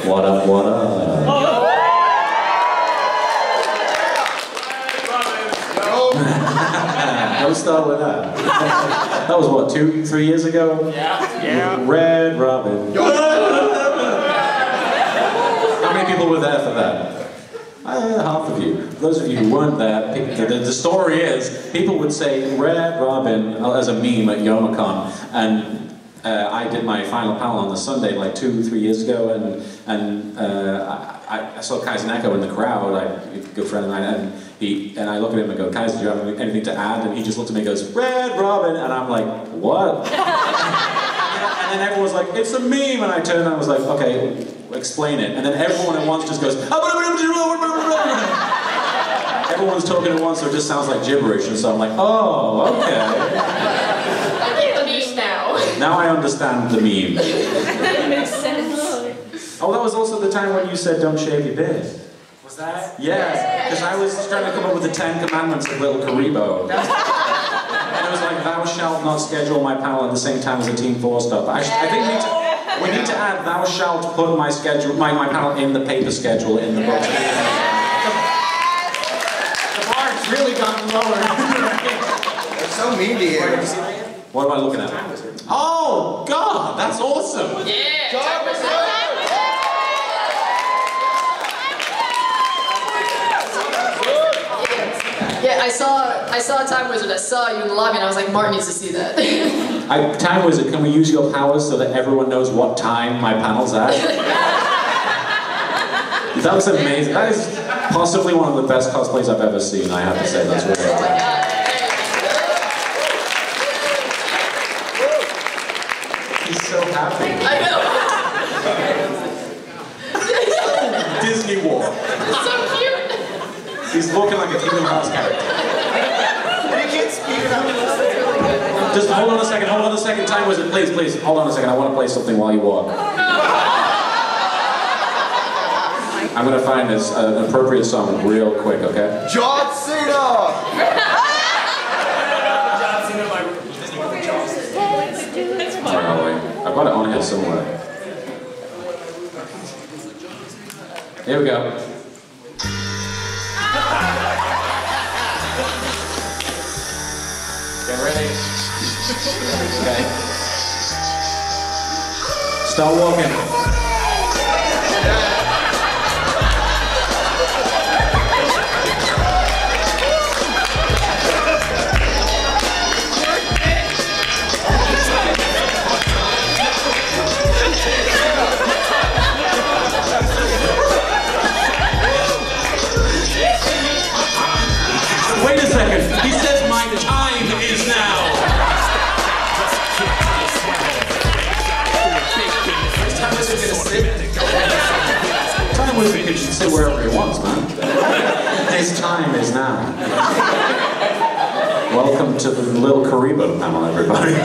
What up, what up? Don't start with that. That was what, 2-3 years ago? Yeah. Red Robin. How many people were there for that? Half of you. For those of you who weren't there, the story is, people would say Red Robin as a meme at Youmacon, and I did my final panel on the Sunday like 2-3 years ago, and I saw Kaiser Neko in the crowd, a good friend of mine, and I look at him and go, Kaiser, do you have anything to add? And he just looked at me and goes, Red Robin, and I'm like, what? And then everyone's like, it's a meme, and I turned and I was like, okay, explain it. And then everyone at once just goes, everyone's talking at once, so it just sounds like gibberish, and so I'm like, oh, okay. I get the meme now. Now I understand the meme. That makes sense. Oh, that was also the time when you said don't shave your beard. Was that? Yeah, because I was trying to come up with the 10 commandments of Little Karibo. And it was like, thou shalt not schedule my panel at the same time as a Team 4 stuff. I think we need to add, thou shalt put my panel in the paper schedule in the book. The bar's really gotten lower. They're so mean to you. What am I looking at? Oh, God, that's awesome! Yeah! Yeah, I saw Time Wizard. I saw you in the lobby, and I was like, Mark needs to see that. Time Wizard, can we use your powers so that everyone knows what time my panel's at? That was amazing. That is possibly one of the best cosplays I've ever seen, I have to say. That's really awesome. He's so happy. I know. Disney War. So cute. He's walking like a Kingdom Hearts character. You can't speak it up. Just hold on a second, Time Wizard, please, hold on a second, I want to play something while you walk. I'm going to find this an appropriate song real quick, okay? John Cena! Where are we? I've got it on here somewhere. Here we go. Get ready. Okay. Start walking. Wait a second. He says my time is now. Time Wizard gonna sit. Time Wizard can sit wherever he wants, man. His time is now. Welcome to the Little Karibo panel, everybody.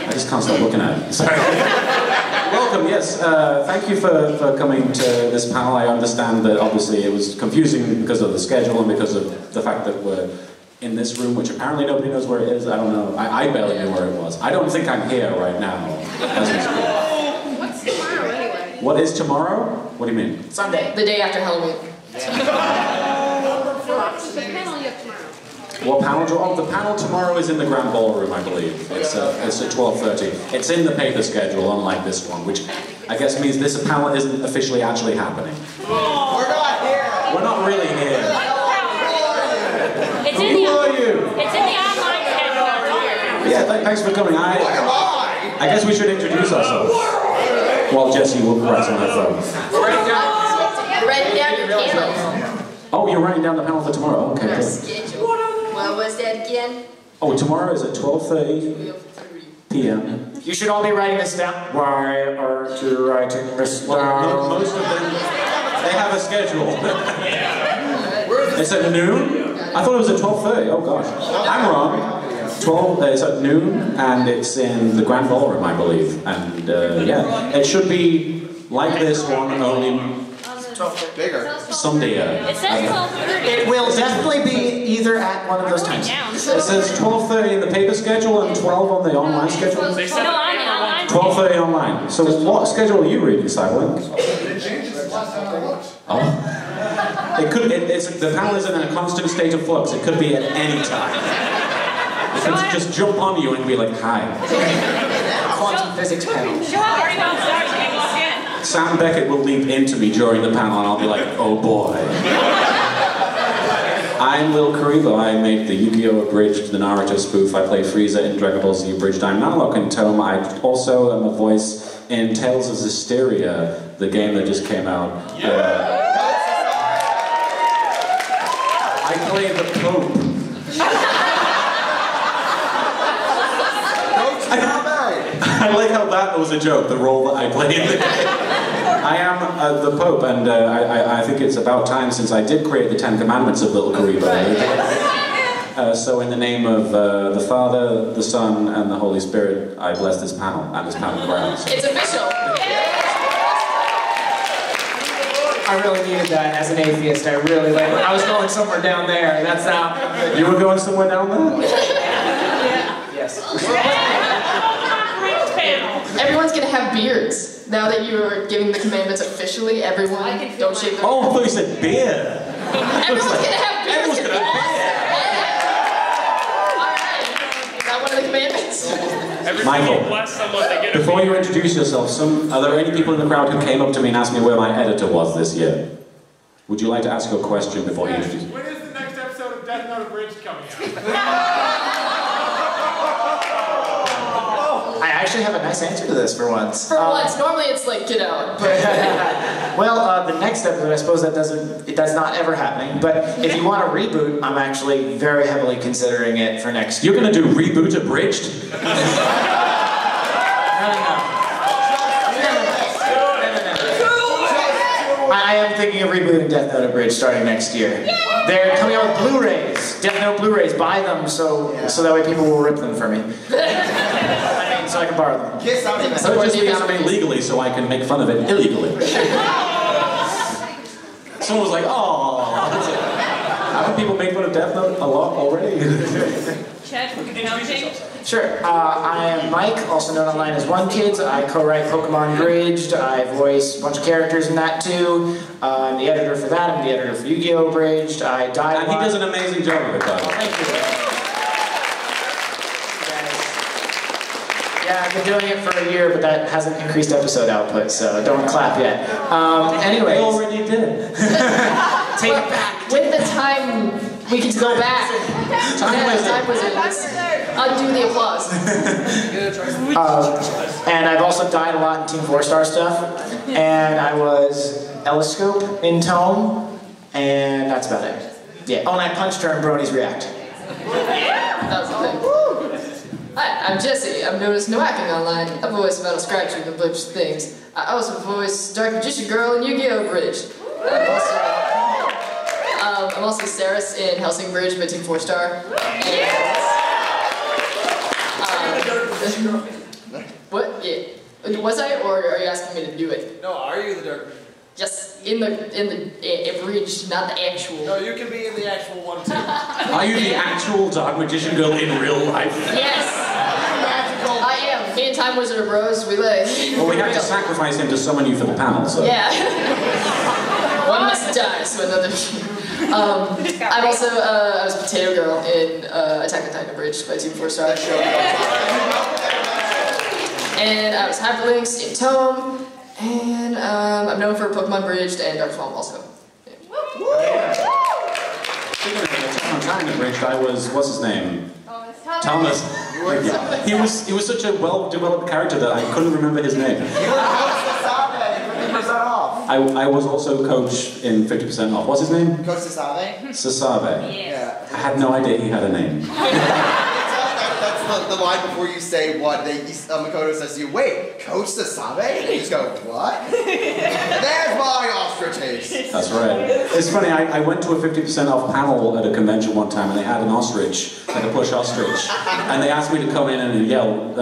I just can't stop looking at it. Sorry. Welcome, yes. Thank you for coming to this panel. I understand that obviously it was confusing because of the schedule and because of the fact that we're in this room, which apparently nobody knows where it is. I don't know. I barely knew where it was. I don't think I'm here right now as we speak. What's tomorrow anyway? What is tomorrow? What do you mean? Sunday. The day after Halloween. What panel? Oh, the panel tomorrow is in the Grand Ballroom, I believe. It's at 12:30. It's in the paper schedule, unlike this one, which I guess means this panel isn't officially actually happening. We're not here! We're not really here. It's Who are you? It's in the online schedule. Yeah, thanks for coming. I guess we should introduce ourselves. While Jessie writes on her phone. Write down your panels. Oh, you're writing down the panel for tomorrow? Okay, good. Schedule. What was that again? Oh, tomorrow is at 12:30 p.m. You should all be writing this down. Why aren't you writing this down? Most of them, they have a schedule. It's at noon? I thought it was at 12:30. Oh gosh, I'm wrong. It's at noon, and it's in the Grand Ballroom, I believe. And yeah, it should be like this one, only Bigger. Someday. It says 12:30. It will definitely be either at one of those times. Down. It says 12:30 in the paper schedule and 12 on the online schedule. No, on the online. 12:30 online. So what schedule are you reading, Cybling? Oh. It could. The panel is in a constant state of flux. It could be at any time. It could just jump on you and be like, "Hi." Quantum physics panel. Show up. Already got started when you walk in. Sam Beckett will leap into me during the panel, and I'll be like, "Oh boy." I'm Lil Karibo. I made the Yu-Gi-Oh! Abridged, the Naruto spoof. I play Frieza in Dragon Ball Z Abridged. I'm Nalok in Tome. I also am a voice in Tales of Zestiria, the game that just came out. I play the Pope. I like how that was a joke, the role that I played in the game. I am the Pope, and I think it's about time since I did create the 10 Commandments of Little Karibo. So in the name of the Father, the Son, and the Holy Spirit, I bless this panel and this panel grounds. It's official. I really needed that as an atheist. I really like. I was going somewhere down there. That's not. You were going somewhere down there? Yes. Everyone's gonna have beards. Now that you are giving the commandments officially, everyone don't shave their Oh, I thought you said beer. Everyone's gonna have beards. Everyone's gonna have Alright. Is that one of the commandments? Michael, before you introduce yourself, are there any people in the crowd who came up to me and asked me where my editor was this year? Would you like to ask a question before you introduce When is the next episode of Death Note Abridged coming out? I actually have a nice answer to this for once. For once. Normally it's like, get out. Well, the next episode, I suppose that's not ever happening. But if you want a reboot, I'm actually very heavily considering it for next year. You're going to do Reboot Abridged? I am thinking of rebooting Death Note Abridged starting next year. They're coming out with Blu-rays, Death Note Blu-rays. Buy them so that way people will rip them for me. I mean, so I can borrow them. Kiss on the So just the anime legally so I can make fun of it illegally. Someone was like, "Oh." Haven't people made fun of Death Note a lot already? Chet, announcing. Sure. I am Mike, also known online as One Kids. I co-write Pokemon Bridged. I voice a bunch of characters in that too. I'm the editor for that. I'm the editor for Yu-Gi-Oh! Abridged. I die. And he does an amazing job of it, by the way. Thank you. Yeah, I've been doing it for a year, but that hasn't increased episode output, so don't clap yet. Anyway. They already did. Take it back. With the time, we can go back. Time wizard. Undo the applause. And I've also died a lot in Team 4-Star stuff. And I was Elliscope in Tome. And that's about it. Yeah. Oh, and I punched her in Brony's React. That was the thing. Hi, I'm Jesse. I'm known as Noacking online. I voice Metal Scratching and bunch of things. I also voice Dark Magician Girl in Yu-Gi-Oh! Abridged. I'm also Saris in Helsing Bridge by Team 4-Star. What? Yeah. Was I, or are you asking me to do it? No, are you the Dark? Yes, in the abridged, not the actual. No, you can be in the actual one too. Are you the actual Dark Magician Girl in real life? Yes! I am. Me and Time Wizard are bros, we like. Well, we have to sacrifice him to summon you for the panel, so. Yeah. One must die, so another. I'm also, I was Potato Girl in Attack on Titan Abridged by Team 4-Star. And I was Hyperlinks in Tome. And I'm known for Pokemon Bridged and Dark Fawn also. Yeah. Speaking of Attack on Titan Abridged, I was, what's his name? Thomas. He was such a well-developed character that I couldn't remember his name. I was also coach in 50% Off. What's his name? Coach Sasabe? Sasabe. Yeah. I had no idea he had a name. That's the line before you say what, Makoto says to you, wait, Coach Sasabe? And you just go, what? There's my ostrich taste. That's right. It's funny, I went to a 50% off panel at a convention one time and they had an ostrich, like a plush ostrich. And they asked me to come in and yell,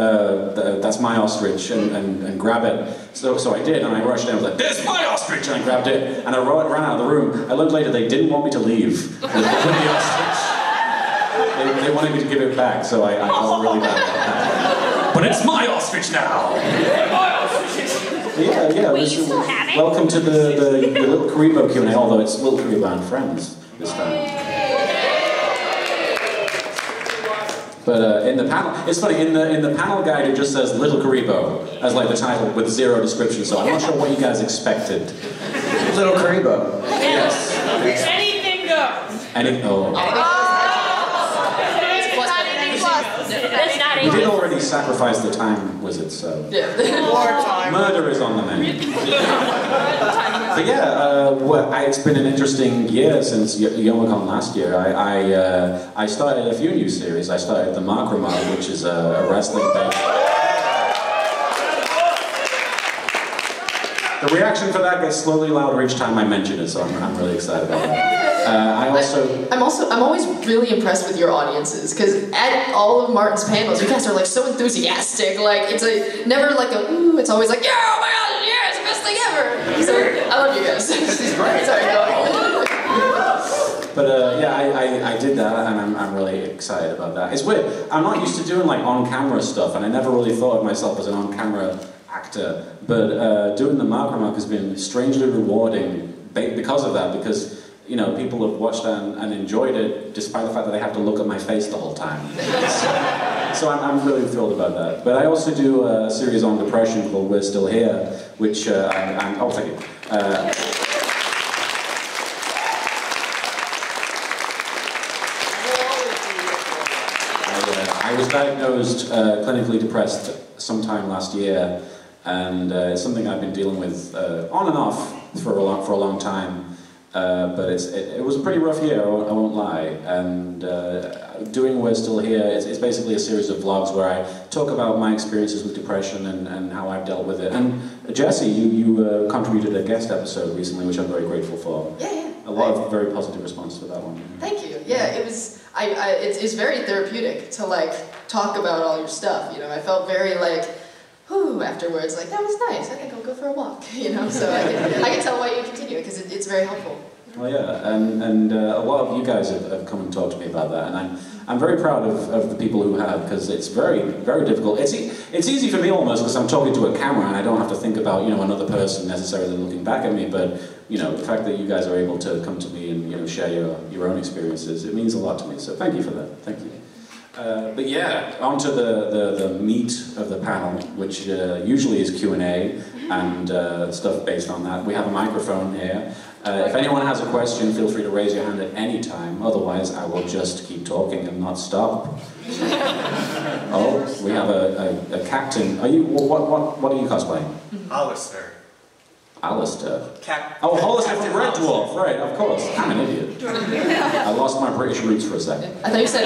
that's my ostrich, and grab it. So I did, and I rushed in, I was like, there's my ostrich! And I grabbed it, and I ran out of the room. I learned later they didn't want me to leave with the ostrich. They wanted me to give it back, so I felt really bad about that. But it's my ostrich now! Yeah. Wait, you still have it? Welcome to the Little Karibo Q&A, although it's Little Karibo and Friends this time. But in the panel, it's funny, in the panel guide it just says Little Karibo as like the title with 0 description, so I'm not sure what you guys expected. Little Karibo. Yes. Anything goes. That's not We did English. already sacrifice the time wizard, so... Yeah. Wartime. Murder is on the menu. But yeah, it's been an interesting year since Youmacon last year. I started a few new series. I started the Makrama, which is a wrestling-based... The reaction for that gets slowly louder each time I mention it, so I'm really excited about that. I'm always really impressed with your audiences, because at all of Martin's panels, you guys are like so enthusiastic. Like it's never like a ooh. It's always like yeah, oh my god, yeah, it's the best thing ever. So I love you guys. This is great. Sorry, go on. But I did that, and I'm really excited about that. It's weird. I'm not used to doing like on-camera stuff, and I never really thought of myself as an on-camera actor. But doing the Makrama has been strangely rewarding because of that. Because you know, people have watched and enjoyed it, despite the fact that they have to look at my face the whole time. So I'm really thrilled about that. But I also do a series on depression called We're Still Here, which oh, thank you. I was diagnosed clinically depressed sometime last year, and it's something I've been dealing with on and off for a long time. But it was a pretty rough year, I won't lie. And doing We're Still Here, it's basically a series of vlogs where I talk about my experiences with depression and how I've dealt with it. And Jesse, you contributed a guest episode recently, which I'm very grateful for. Yeah. A lot of very positive response to that one. Thank you. Yeah, it was. It's very therapeutic to like talk about all your stuff. You know, I felt very like. Whew, afterwards, like, that was nice, I think I'll go for a walk, you know, so I can tell why you continue, because it's very helpful. Well, yeah, and a lot of you guys have come and talked to me about that, and I'm very proud of the people who have, because it's very, very difficult. It's easy for me almost, because I'm talking to a camera, and I don't have to think about, you know, another person necessarily looking back at me, but, you know, the fact that you guys are able to come to me and, you know, share your own experiences, it means a lot to me, so thank you for that, thank you. But yeah, on to the meat of the panel, which usually is Q&A and stuff based on that. We have a microphone here. If anyone has a question, feel free to raise your hand at any time. Otherwise, I will just keep talking and not stop. Oh, we have a captain. Are you? What are you cosplaying? Alistair. Alistair. Oh, Hollister from Red Dwarf, right? Of course. I'm an idiot. I lost my British roots for a second. I thought you said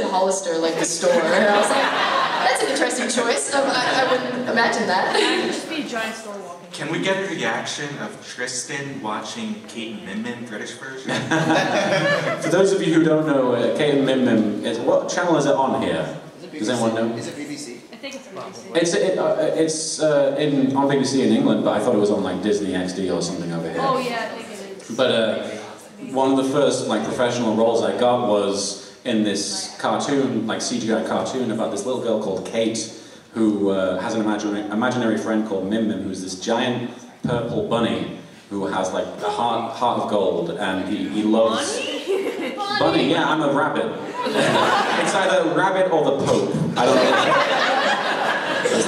Hollister, like the store, and I was like, that's an interesting choice. I wouldn't imagine that. It would just be a giant store walking. Can we get a reaction of Tristan watching Kate and Min Min British version? For those of you who don't know, Kate and Min Min, what channel is it on here? Does anyone know? Is it BBC? I think it's BBC. It's on BBC in England, but I thought it was on like Disney XD or something over here. Oh yeah, I think it is. But one of the first like professional roles I got was in this cartoon, like CGI cartoon, about this little girl called Kate, who has an imaginary friend called Min Min, who's this giant purple bunny who has like a heart of gold, and he loves... Bunny, yeah, I'm a rabbit. It's either rabbit or the Pope. I don't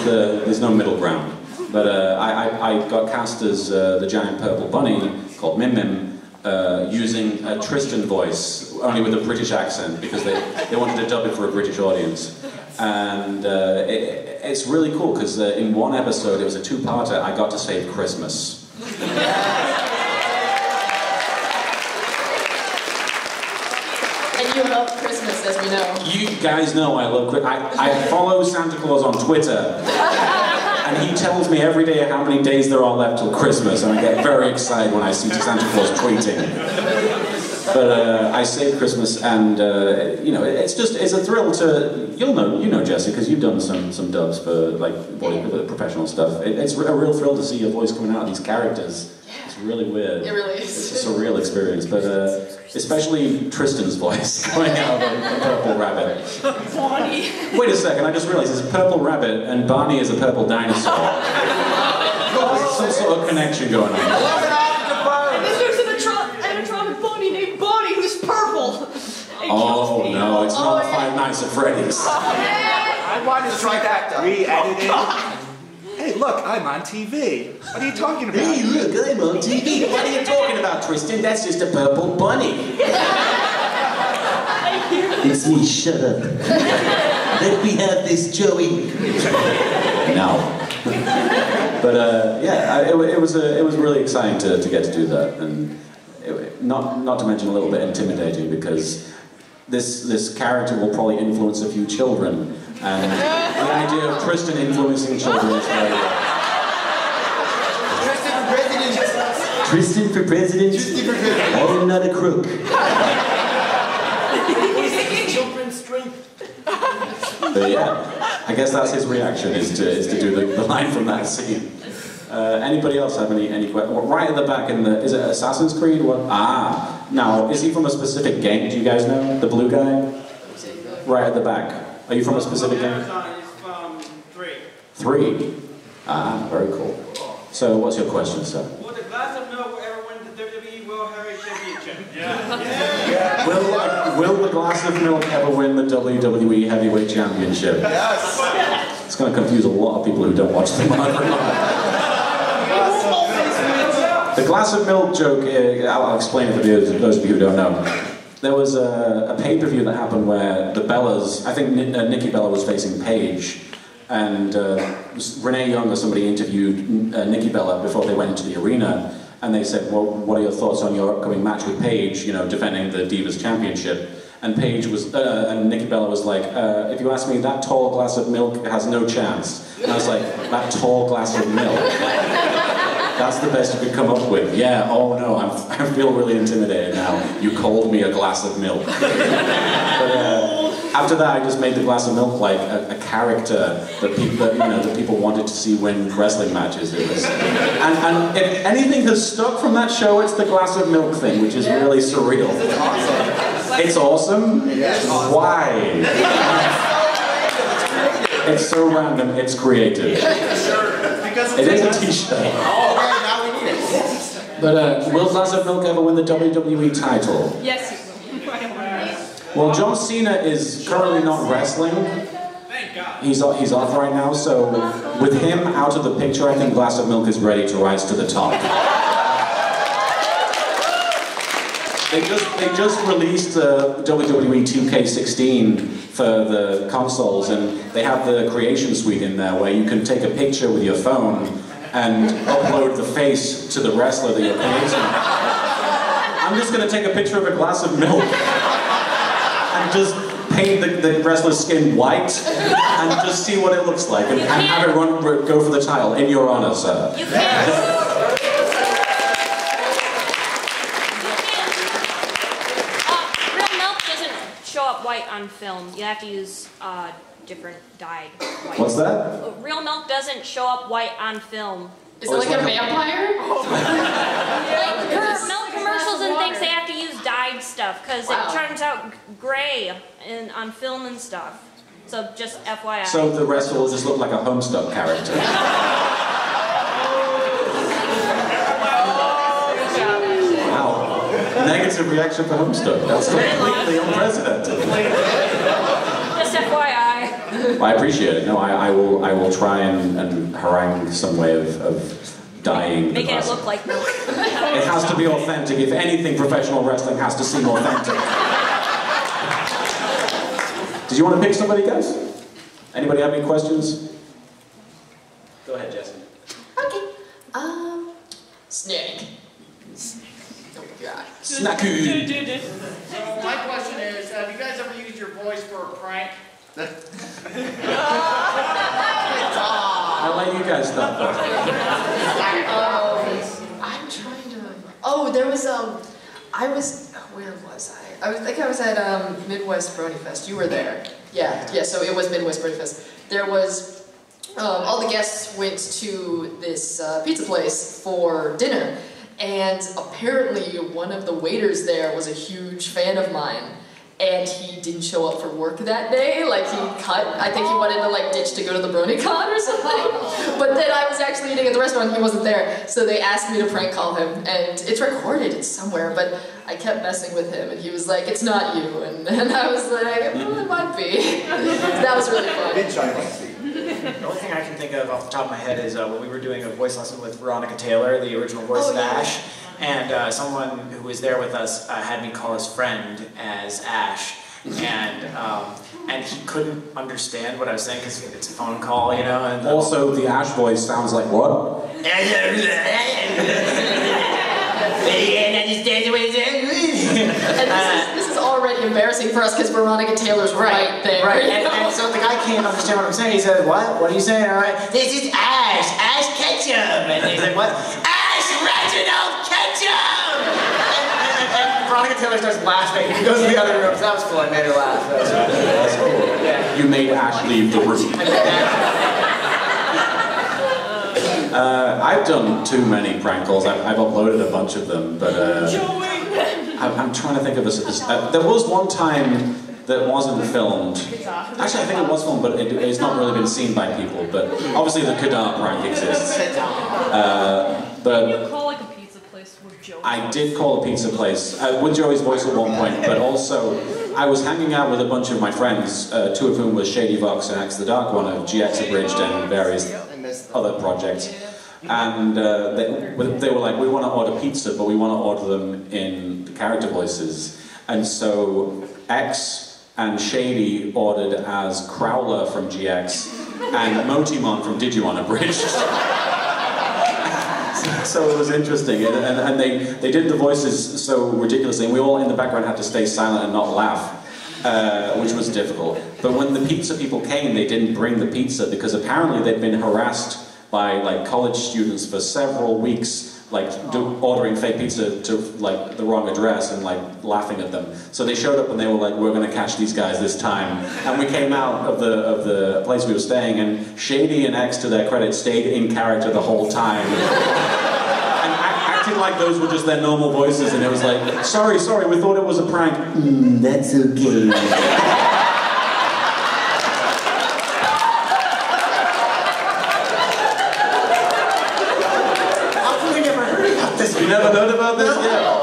know. There's no middle ground. But I got cast as the giant purple bunny called Min Min, using a Tristan voice, only with a British accent, because they wanted to dub it for a British audience. And it's really cool, because in one episode, it was a two-parter, I got to save Christmas. And You love Christmas, as we know. You guys know I love Christmas. I follow Santa Claus on Twitter. And he tells me every day how many days there are left till Christmas, and I get very excited when I see Santa Claus tweeting. But I save Christmas, and you know, it's a thrill to you know Jesse, because you've done some dubs for like professional stuff. It's a real thrill to see your voice coming out of these characters. It's really weird. It really is. It's a surreal experience, but especially Tristan's voice coming out of a purple rabbit. Bonnie. Wait a second, I just realized it's a purple rabbit and Barney is a purple dinosaur. There's some sort of connection going on. And then there's an animatronic bunny named Bonnie who's purple. Oh no, it's not Five Nights at Freddy's. I wanted to Strike that down. re-edited. Hey, look, I'm on TV. What are you talking about? Hey, look, I'm on TV. What are you talking about, Tristan? That's just a purple bunny. It's me, shut up. Let me have this, Joey. No. But yeah, it was really exciting to get to do that, and not to mention a little bit intimidating, because this character will probably influence a few children, and the idea of Tristan influencing children is very Tristan for president. Tristan for president. I am not a crook. Children's strength. But yeah, I guess that's his reaction, is to do the line from that scene. Anybody else have any questions? Right at the back is it Assassin's Creed? What? Ah, now, is he from a specific game? Do you guys know? The blue guy? Right at the back. Are you from a specific game? It's from 3. 3? Ah, very cool. So, what's your question, sir? Will the glass of milk ever win the WWE World Heavyweight Championship? Will the glass of milk ever win the WWE Heavyweight Championship? Yes. It's going to confuse a lot of people who don't watch the The glass of milk joke, I'll explain it for those of you who don't know. There was a pay-per-view that happened where the Bellas, I think Nikki Bella was facing Paige, and Renee Young or somebody interviewed Nikki Bella before they went into the arena, and they said, well, what are your thoughts on your upcoming match with Paige, you know, defending the Divas Championship? And Paige was, and Nikki Bella was like, if you ask me, that tall glass of milk has no chance. And I was like, that tall glass of milk? That's the best you could come up with. Yeah, oh no, I feel really intimidated now. You called me a glass of milk. But after that, I just made the glass of milk like a character that people wanted to see win wrestling matches. And if anything has stuck from that show, it's the glass of milk thing, which is really surreal. It's awesome. Yes. Why? It's so random, it's creative. It is a t-shirt. Okay, now we need it. But will Glass of Milk ever win the WWE title? Yes, you will. Well, John Cena is currently not wrestling. Thank God. He's off right now, so with him out of the picture, I think Glass of Milk is ready to rise to the top. They just released WWE 2K16 for the consoles, and they have the creation suite in there where you can take a picture with your phone and upload the face to the wrestler that you're creating. I'm just going to take a picture of a glass of milk and just paint the wrestler's skin white and just see what it looks like, and have it go for the title in your honor, sir. You can't. Real milk doesn't show up white on film. You have to use different dyed white. What's that? Real milk doesn't show up white on film. Is it like a vampire? Like for milk commercials and things, they have to use dyed stuff because it turns out gray on film and stuff. So just FYI. So the wrestler will just look like a Homestuck character. Wow. Negative reaction for Homestuck. That's completely unprecedented. Just FYI. I appreciate it. No, I will try and harangue some way of dyeing. Making it look like milk. It has to be authentic. If anything, professional wrestling has to seem authentic. Did you want to pick somebody, guys? Anybody have any questions? Go ahead, Jesse. Okay. Snake. Oh my god. Snaku. So my question is, voice for a prank? I'll let you guys stop that. I'm trying to. Oh, there was where was I? I think I was at Midwest Brony Fest. You were there. Yeah. So it was Midwest Brony Fest. There was all the guests went to this pizza place for dinner, and apparently one of the waiters there was a huge fan of mine. And he didn't show up for work that day, like he cut, I think he wanted to like ditch to go to the BronyCon or something. But then I was actually eating at the restaurant and he wasn't there, so they asked me to prank call him, and it's recorded, it's somewhere, but I kept messing with him and he was like, it's not you, and I was like, well, it might be. That was really fun. The only thing I can think of off the top of my head is when we were doing a voice lesson with Veronica Taylor, the original voice of Ash. And someone who was there with us had me call his friend as Ash, and he couldn't understand what I was saying because it's a phone call, you know. And also, the Ash voice sounds like what? And this is already embarrassing for us because Veronica Taylor's right there. Right, and so the guy can't understand what I'm saying. He says, "What? What are you saying?" All right, this is Ash Ketchum, and he's like, "What? Reginald Ketchum!" And Veronica Taylor starts laughing. He goes to the other room. So that was cool. I made her laugh. That's cool. Yeah. You made Ash leave the room. I've done too many prank calls. I've uploaded a bunch of them, but I'm trying to think of a. There was one time that wasn't filmed. Actually, I think it was filmed, but it's not really been seen by people. But obviously, the Kadar prank exists. But you call like a pizza place with Joey? I did call a pizza place with Joey's voice at one point, but also I was hanging out with a bunch of my friends, two of whom were Shady Vox and X the Dark One of GX Abridged and various other projects. And they were like, we want to order pizza, but we want to order them in the character voices. And so X and Shady ordered as Crowler from GX and Motimon from Digimon Abridged. So it was interesting, and they did the voices so ridiculously, and we all in the background had to stay silent and not laugh, which was difficult. But when the pizza people came, they didn't bring the pizza because apparently they'd been harassed by like college students for several weeks, like ordering fake pizza to like the wrong address and like laughing at them. So they showed up and they were like, "We're going to catch these guys this time." And we came out of the place we were staying, and Shady and X, to their credit, stayed in character the whole time. And acted like those were just their normal voices, and it was like, sorry, we thought it was a prank. That's okay. You never heard about this? Yeah.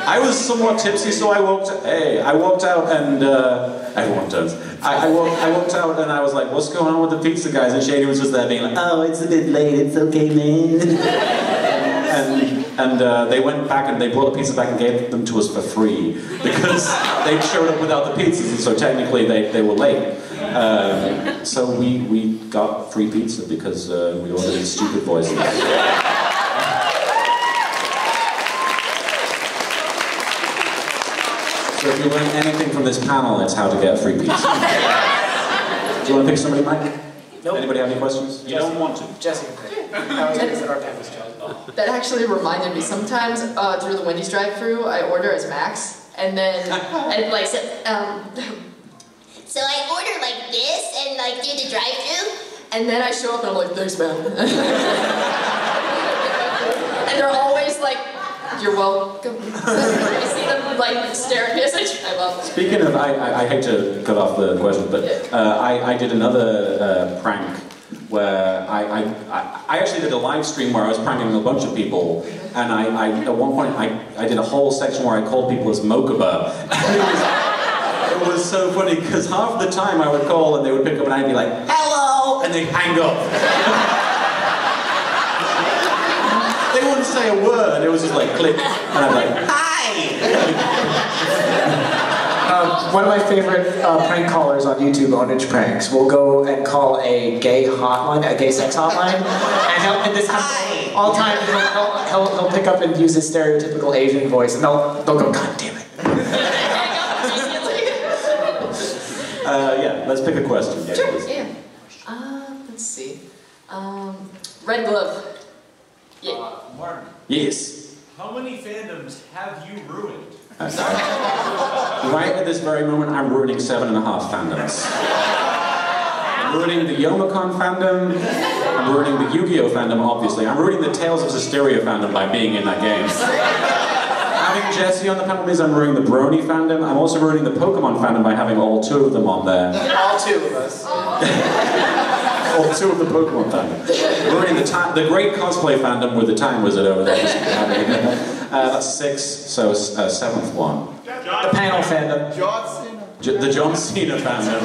I was somewhat tipsy, so I walked out and I walked out and I was like, "What's going on with the pizza guys?" And Shady was just there being like, "Oh, it's a bit late. It's okay, man." and they went back and they brought the pizza back and gave them to us for free because they showed up without the pizzas, and so technically they were late. So we got free pizza because we ordered stupid voices. So if you learn anything from this panel, it's how to get a free pizza. Do you want to pick somebody, Mike? Nope. Anybody have any questions? You don't want to. Jesse. That actually reminded me, sometimes through the Wendy's drive-thru, I order as Max, and then, So I order like this and like do the drive-thru? And then I show up and I'm like, "Thanks, man." And they're always like, "You're welcome." You see them like stare at me as I drive up. Speaking of, I hate to cut off the question, but I did another prank where I actually did a live stream where I was pranking a bunch of people, and I at one point I did a whole section where I called people as Mokuba. It was so funny because half the time I would call and they would pick up and I'd be like, "Hello," and they'd hang up. They wouldn't say a word, it was just like click, and I'm like, "Hi!" One of my favorite prank callers on YouTube, Onage Pranks, will go and call a gay hotline, a gay sex hotline, and this happens all the time. He'll pick up and use his stereotypical Asian voice, and they'll go, "God damn it." let's pick a question. Yeah, Sure, please. yeah. Let's see. Red glove. Yeah. Martin, Yes. how many fandoms have you ruined? Right at this very moment, I'm ruining 7.5 fandoms. I'm ruining the Youmacon fandom. I'm ruining the Yu-Gi-Oh fandom, obviously. I'm ruining the Tales of Zestiria fandom by being in that game. Having Jesse on the panel means I'm ruining the Brony fandom. I'm also ruining the Pokemon fandom by having all 2 of them on there. All 2 of us. All 2 of the Pokemon fandom. Ruining the great cosplay fandom with the Time Wizard over there. That's 6, so 7th one. The panel fandom. John Cena. The John Cena fandom.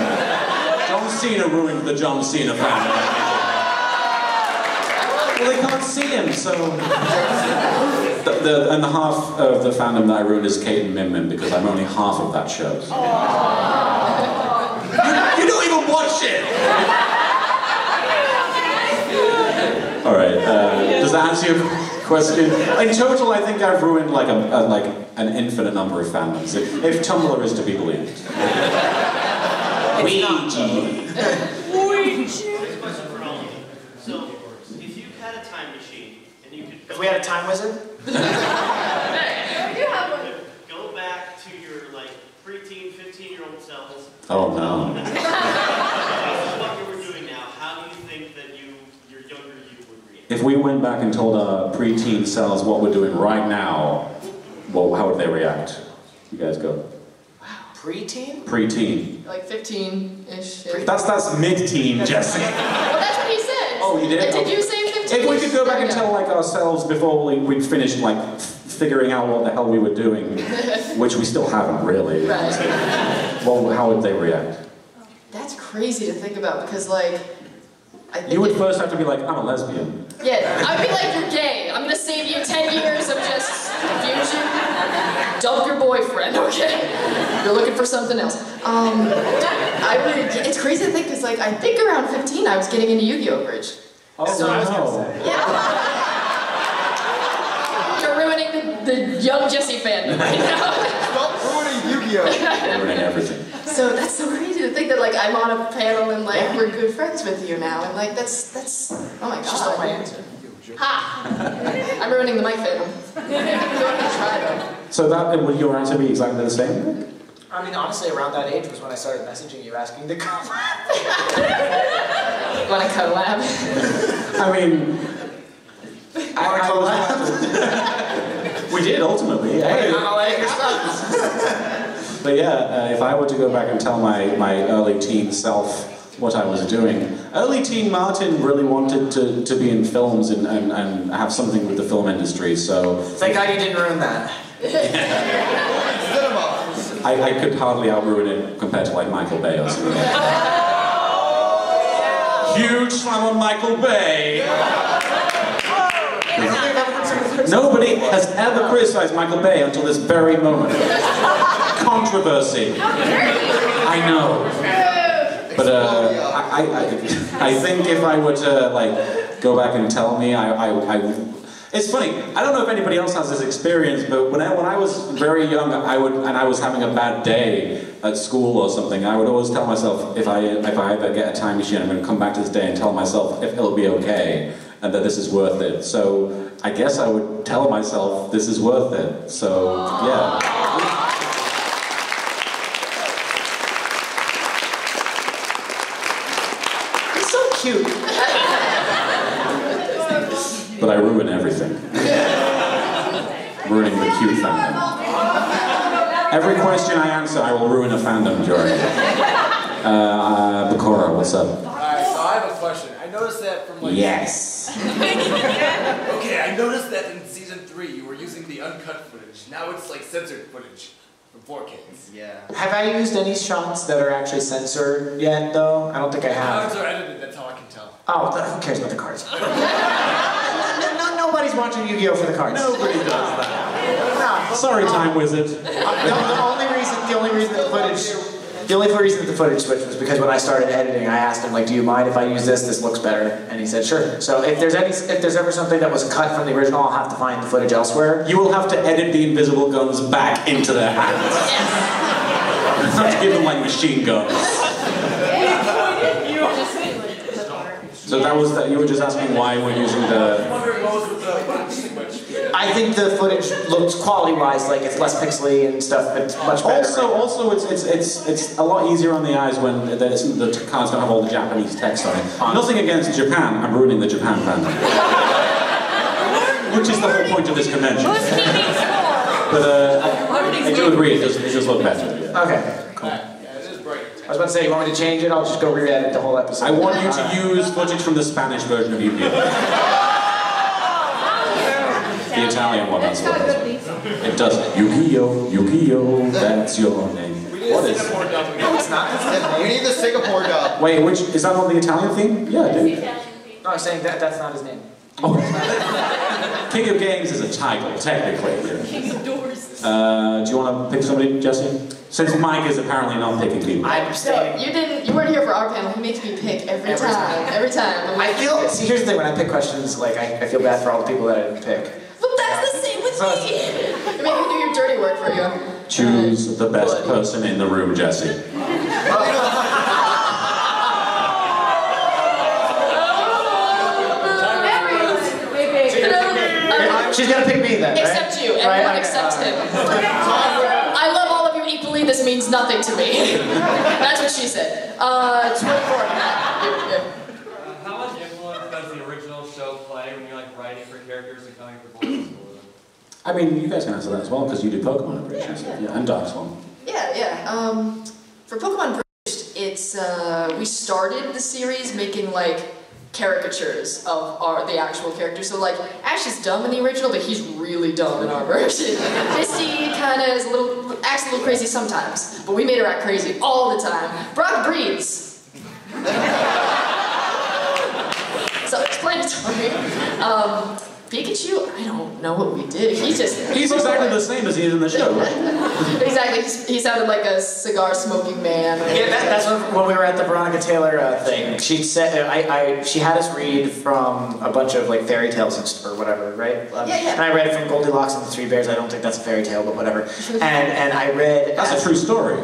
John Cena ruined the John Cena fandom. Well, they can't see him, so... and the half of the fandom that I ruined is Kate and Min Min, because I'm only half of that show. You don't even watch it! Alright, does that answer your question? In total, I think I've ruined like an infinite number of fandoms, if Tumblr is to be believed. Ouija. So, if you had a time machine and you could If we had a time wizard? You have one. go back to your like preteen, 15-year-old selves. Oh no. This is what you were doing now. How do you think that your younger you would react? If we went back and told our preteen selves what we're doing right now, well, how would they react? You guys go. Preteen? Preteen. Like 15-ish. That's mid-teen, Jesse. Well, that's what he said. Oh, you did? Did you say 15? If we could go back and tell like ourselves before we'd finished like figuring out what the hell we were doing, which we still haven't really. Right. Well, how would they react? That's crazy to think about because like. I think You would first have to be like, I'm a lesbian. Yeah, I'd be like, you're gay. I'm gonna save you 10 years of just confusion. Dump your boyfriend, okay? You're looking for something else. It's crazy to think, because like, I think around 15 I was getting into Yu-Gi-Oh! Bridge. Oh, So I was gonna say. You're ruining the young Jesse fandom right now. Stop ruining Yu-Gi-Oh! Ruining everything. So that's so crazy to think that like I'm on a panel and like we're good friends with you now, and like that's oh my god. She stole my answer. Ha! I'm ruining the mic fandom. Try though. So would your answer be exactly the same? I mean, honestly, around that age was when I started messaging you asking to collab. Want to collab? I mean, we did ultimately. Hey. But yeah, if I were to go back and tell my early teen self what I was doing, early teen Martin really wanted to be in films and have something with the film industry, so... Thank God you didn't ruin that. I could hardly out-ruin it compared to like Michael Bay or something. Huge slam on Michael Bay! Nobody has ever criticized Michael Bay until this very moment. Controversy. I know. But I think if I were to like go back and tell me, it's funny. I don't know if anybody else has this experience, but when I was very young, I was having a bad day at school or something, I would always tell myself, if I ever get a time machine, I'm going to come back to this day and tell myself if it'll be okay and that this is worth it. So I guess I would tell myself this is worth it. So yeah. Cute. But I ruin everything. Ruining the cute fandom. Every question I answer, I will ruin a fandom during it. Bakura, what's up? Alright, so I have a question. I noticed that from like... Yes. Okay, I noticed that in season 3 you were using the uncut footage. Now it's like censored footage. From 4Ks. Yeah. Have I used any shots that are actually censored yet, though? I don't think I have. Cards are edited, that's how I can tell. Oh, who cares about the cards? Nobody's watching Yu-Gi-Oh! For the cards. Nobody does that. No. Sorry, Time Wizard. The only reason the footage switched was because when I started editing, I asked him, like, do you mind if I use this? This looks better. And he said, sure. So if there's ever something that was cut from the original, I'll have to find the footage elsewhere. You will have to edit the invisible guns back into their hands. Yes. Not to give them like machine guns. So that was that. You were just asking why we're using the. I think the footage looks quality-wise like it's less pixely and stuff, but it's much better. Also, it's a lot easier on the eyes when the cards don't have all the Japanese text on it. Nothing against Japan. I'm ruining the Japan fandom, which is the whole point of this convention. But I do agree. It does look better. Okay. Cool. I was about to say, you want me to change it? I'll just go re-edit the whole episode. I want you to use footage from the Spanish version of Yu-Gi-Oh! The Italian one, that's what it is. It does. Yu-Gi-Oh! Yu-Gi-Oh! That's your name. What is it? No, it's not. We need the Singapore dub. Wait, which is that on the Italian theme? Yeah, dude. No, I'm saying that's not his name. Oh. King of Games is a title, technically. King of Doors. Do you want to pick somebody, Jesse? Since Mike is apparently not picking people. I'm No, staying. you weren't here for our panel. He makes me pick every time. Every time. I feel. See, here's the thing. When I pick questions, like I feel bad for all the people that I didn't pick. But that's the same with me. I mean, we do your dirty work for you. Choose the best person in the room, Jesse. She's gonna pick me then, right? Except you. Everyone except him. I love all of you equally. This means nothing to me. That's what she said. 24. How much influence does the original show play when you're like writing for characters and coming up with voices for them? I mean, you guys can answer that as well, because you do Pokemon Abridged, yeah, and Dark Swan. Yeah. For Pokemon Bridged, it's we started the series making like caricatures of the actual characters. So like Ash is dumb in the original, but he's really dumb in our version. Misty kind of is acts a little crazy sometimes, but we made her act crazy all the time. Brock breathes. Self-explanatory. Pikachu, I don't know what we did. He's exactly the same as he is in the show, right? Exactly. He sounded like a cigar-smoking man. Yeah, that's when we were at the Veronica Taylor thing. She said, she had us read from a bunch of like fairy tales or whatever, right? Yeah. And I read from Goldilocks and the Three Bears. I don't think that's a fairy tale, but whatever. And I read. That's a true story.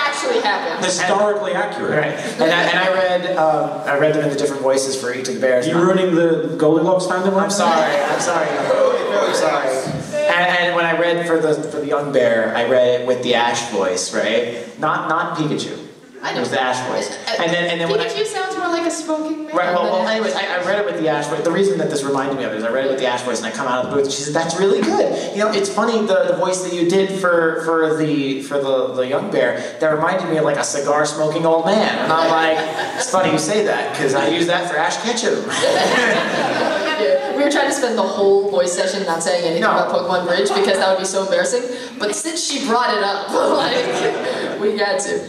Actually happened. Historically accurate. Right. And I read them in the different voices for each of the bears. You're ruining the Goldilocks fandom? I'm sorry. I'm sorry. And when I read for the young bear, I read it with the Ash voice, right? Not Pikachu. I know. It was the Ash voice. And then Pikachu sounds more like a smoking man. Right, well anyways, I read it with the Ash voice. The reason that this reminded me of it is I read it with the Ash voice and I come out of the booth and she said, that's really good. You know, it's funny, the voice that you did for the young bear, that reminded me of like a cigar smoking old man. And I'm like, it's funny you say that, because I use that for Ash Ketchum. Yeah, we were trying to spend the whole voice session not saying anything about Pokemon Bridge because that would be so embarrassing. But since she brought it up, like, we had to.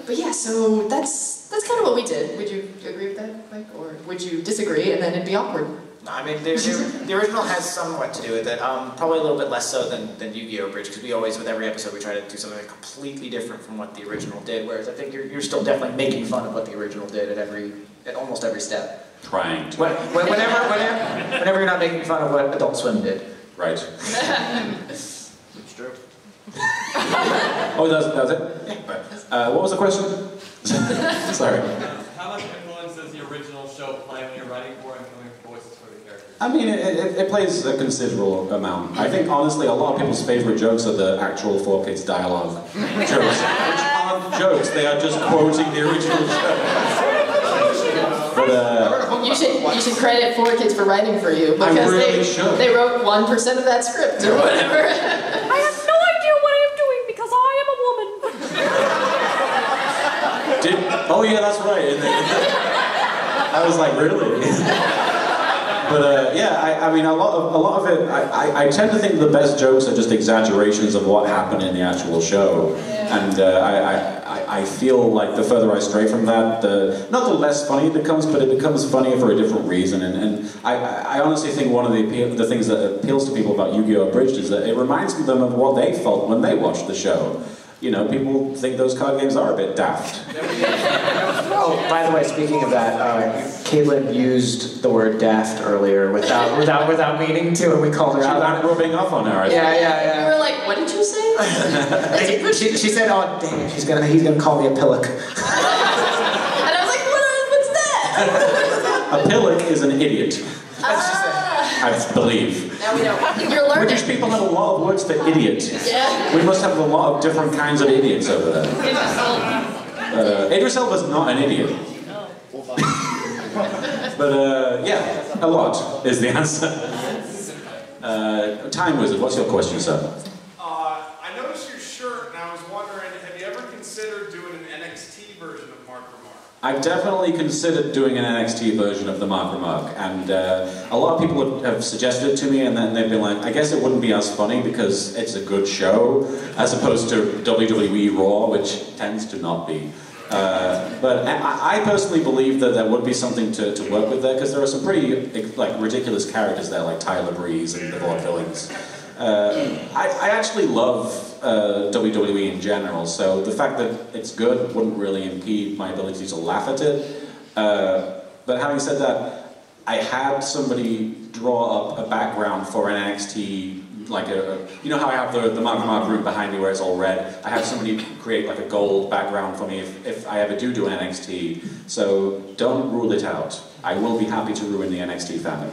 But yeah, so that's kind of what we did. Would you agree with that, Mike? Or would you disagree and then it'd be awkward? I mean, the original has somewhat to do with it. Probably a little bit less so than Yu-Gi-Oh! Bridge, because we always, with every episode, we try to do something completely different from what the original did, whereas I think you're still definitely making fun of what the original did at almost every step. Trying to. Whenever you're not making fun of what Adult Swim did. Right. It's true. Oh, that's it? Yeah. What was the question? Sorry. How much influence does the original show play when you're writing for and coming up with voices for the characters? I mean, it plays a considerable amount. I think, honestly, a lot of people's favorite jokes are the actual 4Kids dialogue jokes, which aren't jokes, they are just quoting the original show. But, you should credit 4Kids for writing for you because they wrote 1% of that script or whatever. I have no idea what I am doing because I am a woman. Oh yeah, that's right. I was like, really? But yeah, I mean, a lot of it. I tend to think the best jokes are just exaggerations of what happened in the actual show, and I feel like the further I stray from that, not the less funny it becomes, but it becomes funnier for a different reason. And I honestly think one of the things that appeals to people about Yu-Gi-Oh! Abridged is that it reminds them of what they felt when they watched the show. You know, people think those card games are a bit daft. Oh, by the way, speaking of that, Caitlin used the word daft earlier without meaning to, and we called her out. She was rubbing off on her. Yeah. You were like, what did you say? she said, oh, dang it, he's gonna call me a pillock. And I was like, what's that? A pillock is an idiot. I believe. Now we know. You're learning. British people have a lot of words for idiot. Yeah. We must have a lot of different kinds of idiots over there. Idris Elba's not an idiot. But yeah, a lot is the answer. Time Wizard, what's your question, sir? I noticed your shirt, and I was wondering, have you ever considered doing an NXT version of Mark Remark? I've definitely considered doing an NXT version of the Mark Remark, and a lot of people have suggested it to me, and then they've been like, I guess it wouldn't be as funny because it's a good show, as opposed to WWE Raw, which tends to not be. But I personally believe that there would be something to work with there, because there are some pretty ridiculous characters there, like Tyler Breeze and the Vaudevillains. I actually love WWE in general, so the fact that it's good wouldn't really impede my ability to laugh at it. But having said that, I had somebody draw up a background for an NXT, like you know how I have the Mark Remark room behind me where it's all red? I have somebody create like a gold background for me if I ever do an NXT, so don't rule it out. I will be happy to ruin the NXT fandom.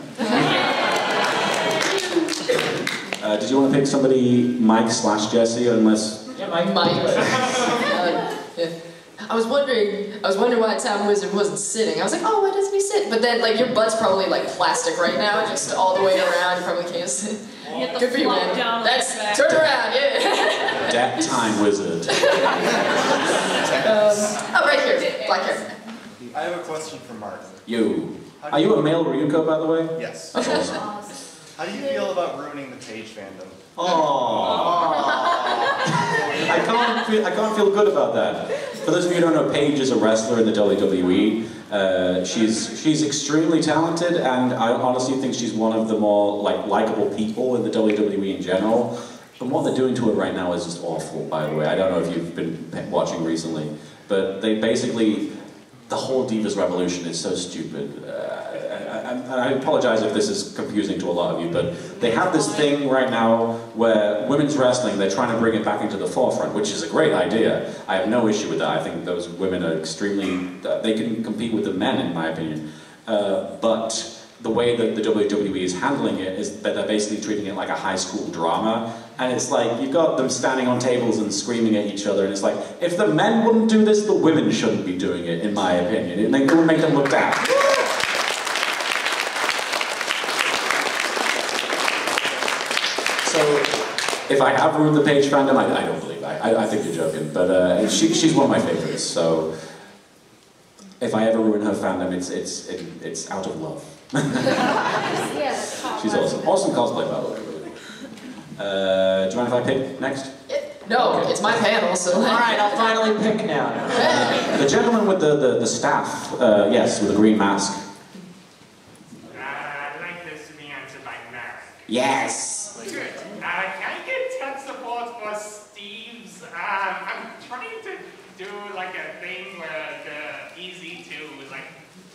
Did you want to pick somebody, Mike/Jesse, unless... Yeah, Mike. Yeah. I was wondering why Time Wizard wasn't sitting. I was like, oh, why doesn't he sit? But then, like, your butt's probably like plastic right now, just all the way around. You probably can't sit. Good for you, man. Turn around, yeah. That Time Wizard. Oh, right here, black hair. I have a question for Mark. You. Are you a male Ryuko, by the way? Yes. That's awesome. How do you feel about ruining the Paige fandom? I can't feel good about that. For those of you who don't know, Paige is a wrestler in the WWE. She's extremely talented, and I honestly think she's one of the more likable people in the WWE in general. And what they're doing to her right now is just awful, by the way. I don't know if you've been watching recently, but they basically, the whole Divas Revolution is so stupid. I apologize if this is confusing to a lot of you, but they have this thing right now where women's wrestling, they're trying to bring it back into the forefront, which is a great idea. I have no issue with that. I think those women are extremely, they can compete with the men, in my opinion. But the way that the WWE is handling it is that they're basically treating it like a high school drama. And it's like, you've got them standing on tables and screaming at each other, and it's like, if the men wouldn't do this, the women shouldn't be doing it, in my opinion. It would make them look bad. So, if I have ruined the Paige fandom, I don't believe I think you're joking, but she's one of my favorites, so if I ever ruin her fandom, it's out of love. She's awesome. Awesome cosplay, by the way. Do you mind if I pick next? No, okay. It's my panel, so... Alright, I'll finally pick now. The gentleman with the staff, yes, with the green mask. I'd like this to be answered by Mary. Yes! Good. Can I get tech support for Steve's? I'm trying to do like a thing where the easy to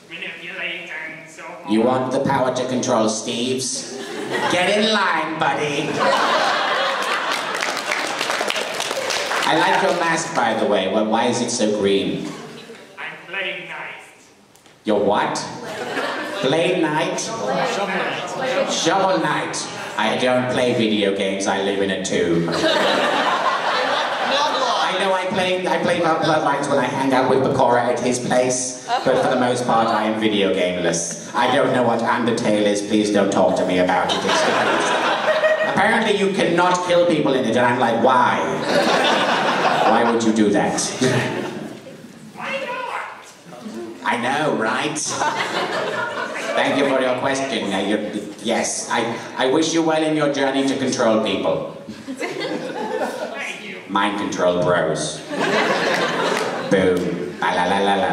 manipulate and so on. You want the power to control Steve's? Get in line, buddy. I like your mask, by the way. Well, why is it so green? I'm playing nice. You're what? Blade Knight? Shovel Knight. I don't play video games, I live in a tomb. I know I play Bloodlines when I hang out with Bakora at his place, but for the most part I am video gameless. I don't know what Undertale is, please don't talk to me about it. Apparently you cannot kill people in it, and I'm like, why? Why would you do that? I know, right? Thank you for your question. Yes, I wish you well in your journey to control people. Thank you. Mind control bros. Boom. La la la la la.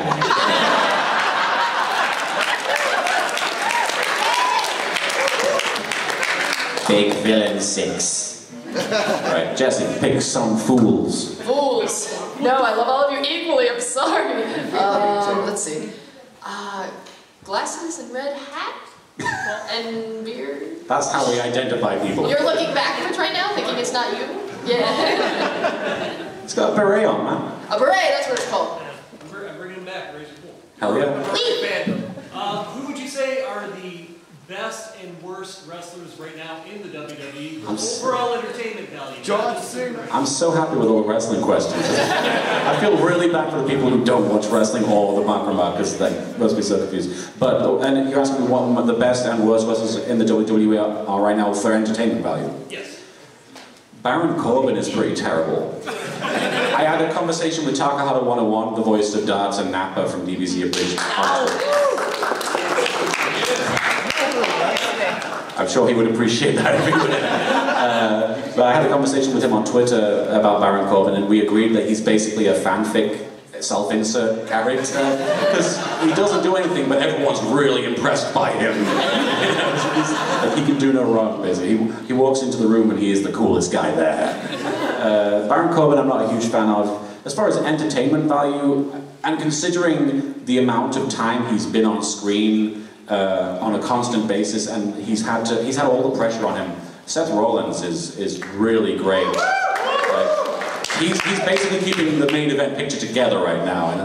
Big Villain 6. Right, Jesse, pick some fools. Fools. No, I love all of you equally, I'm sorry. Let's see. Glasses and red hat? And beard? That's how we identify people. You're looking backwards right now, thinking it's not you? Yeah. It's got a beret on, man. A beret, that's what it's called. I'm bringing him back, raise your pool. Hell yeah. Leave! Who would you say are the best and worst wrestlers right now in the WWE? Overall entertainment value. John Cena. I'm so happy with all the wrestling questions. I feel really bad for the people who don't watch wrestling or the Mark Remark because they must be so confused. But, and you're asking me what the best and worst wrestlers in the WWE are right now for entertainment value? Yes. Baron Corbin is pretty terrible. I had a conversation with Takahata 101, the voice of Darts and Nappa from DBZ Abridged. I'm sure he would appreciate that if he would. But I had a conversation with him on Twitter about Baron Corbin, and we agreed that he's basically a fanfic self-insert character because he doesn't do anything, but everyone's really impressed by him. Like, he can do no wrong, basically. He walks into the room and he is the coolest guy there. Baron Corbin, I'm not a huge fan of. As far as entertainment value, and considering the amount of time he's been on screen on a constant basis, and he's had all the pressure on him. Seth Rollins is really great. He's basically keeping the main event picture together right now, and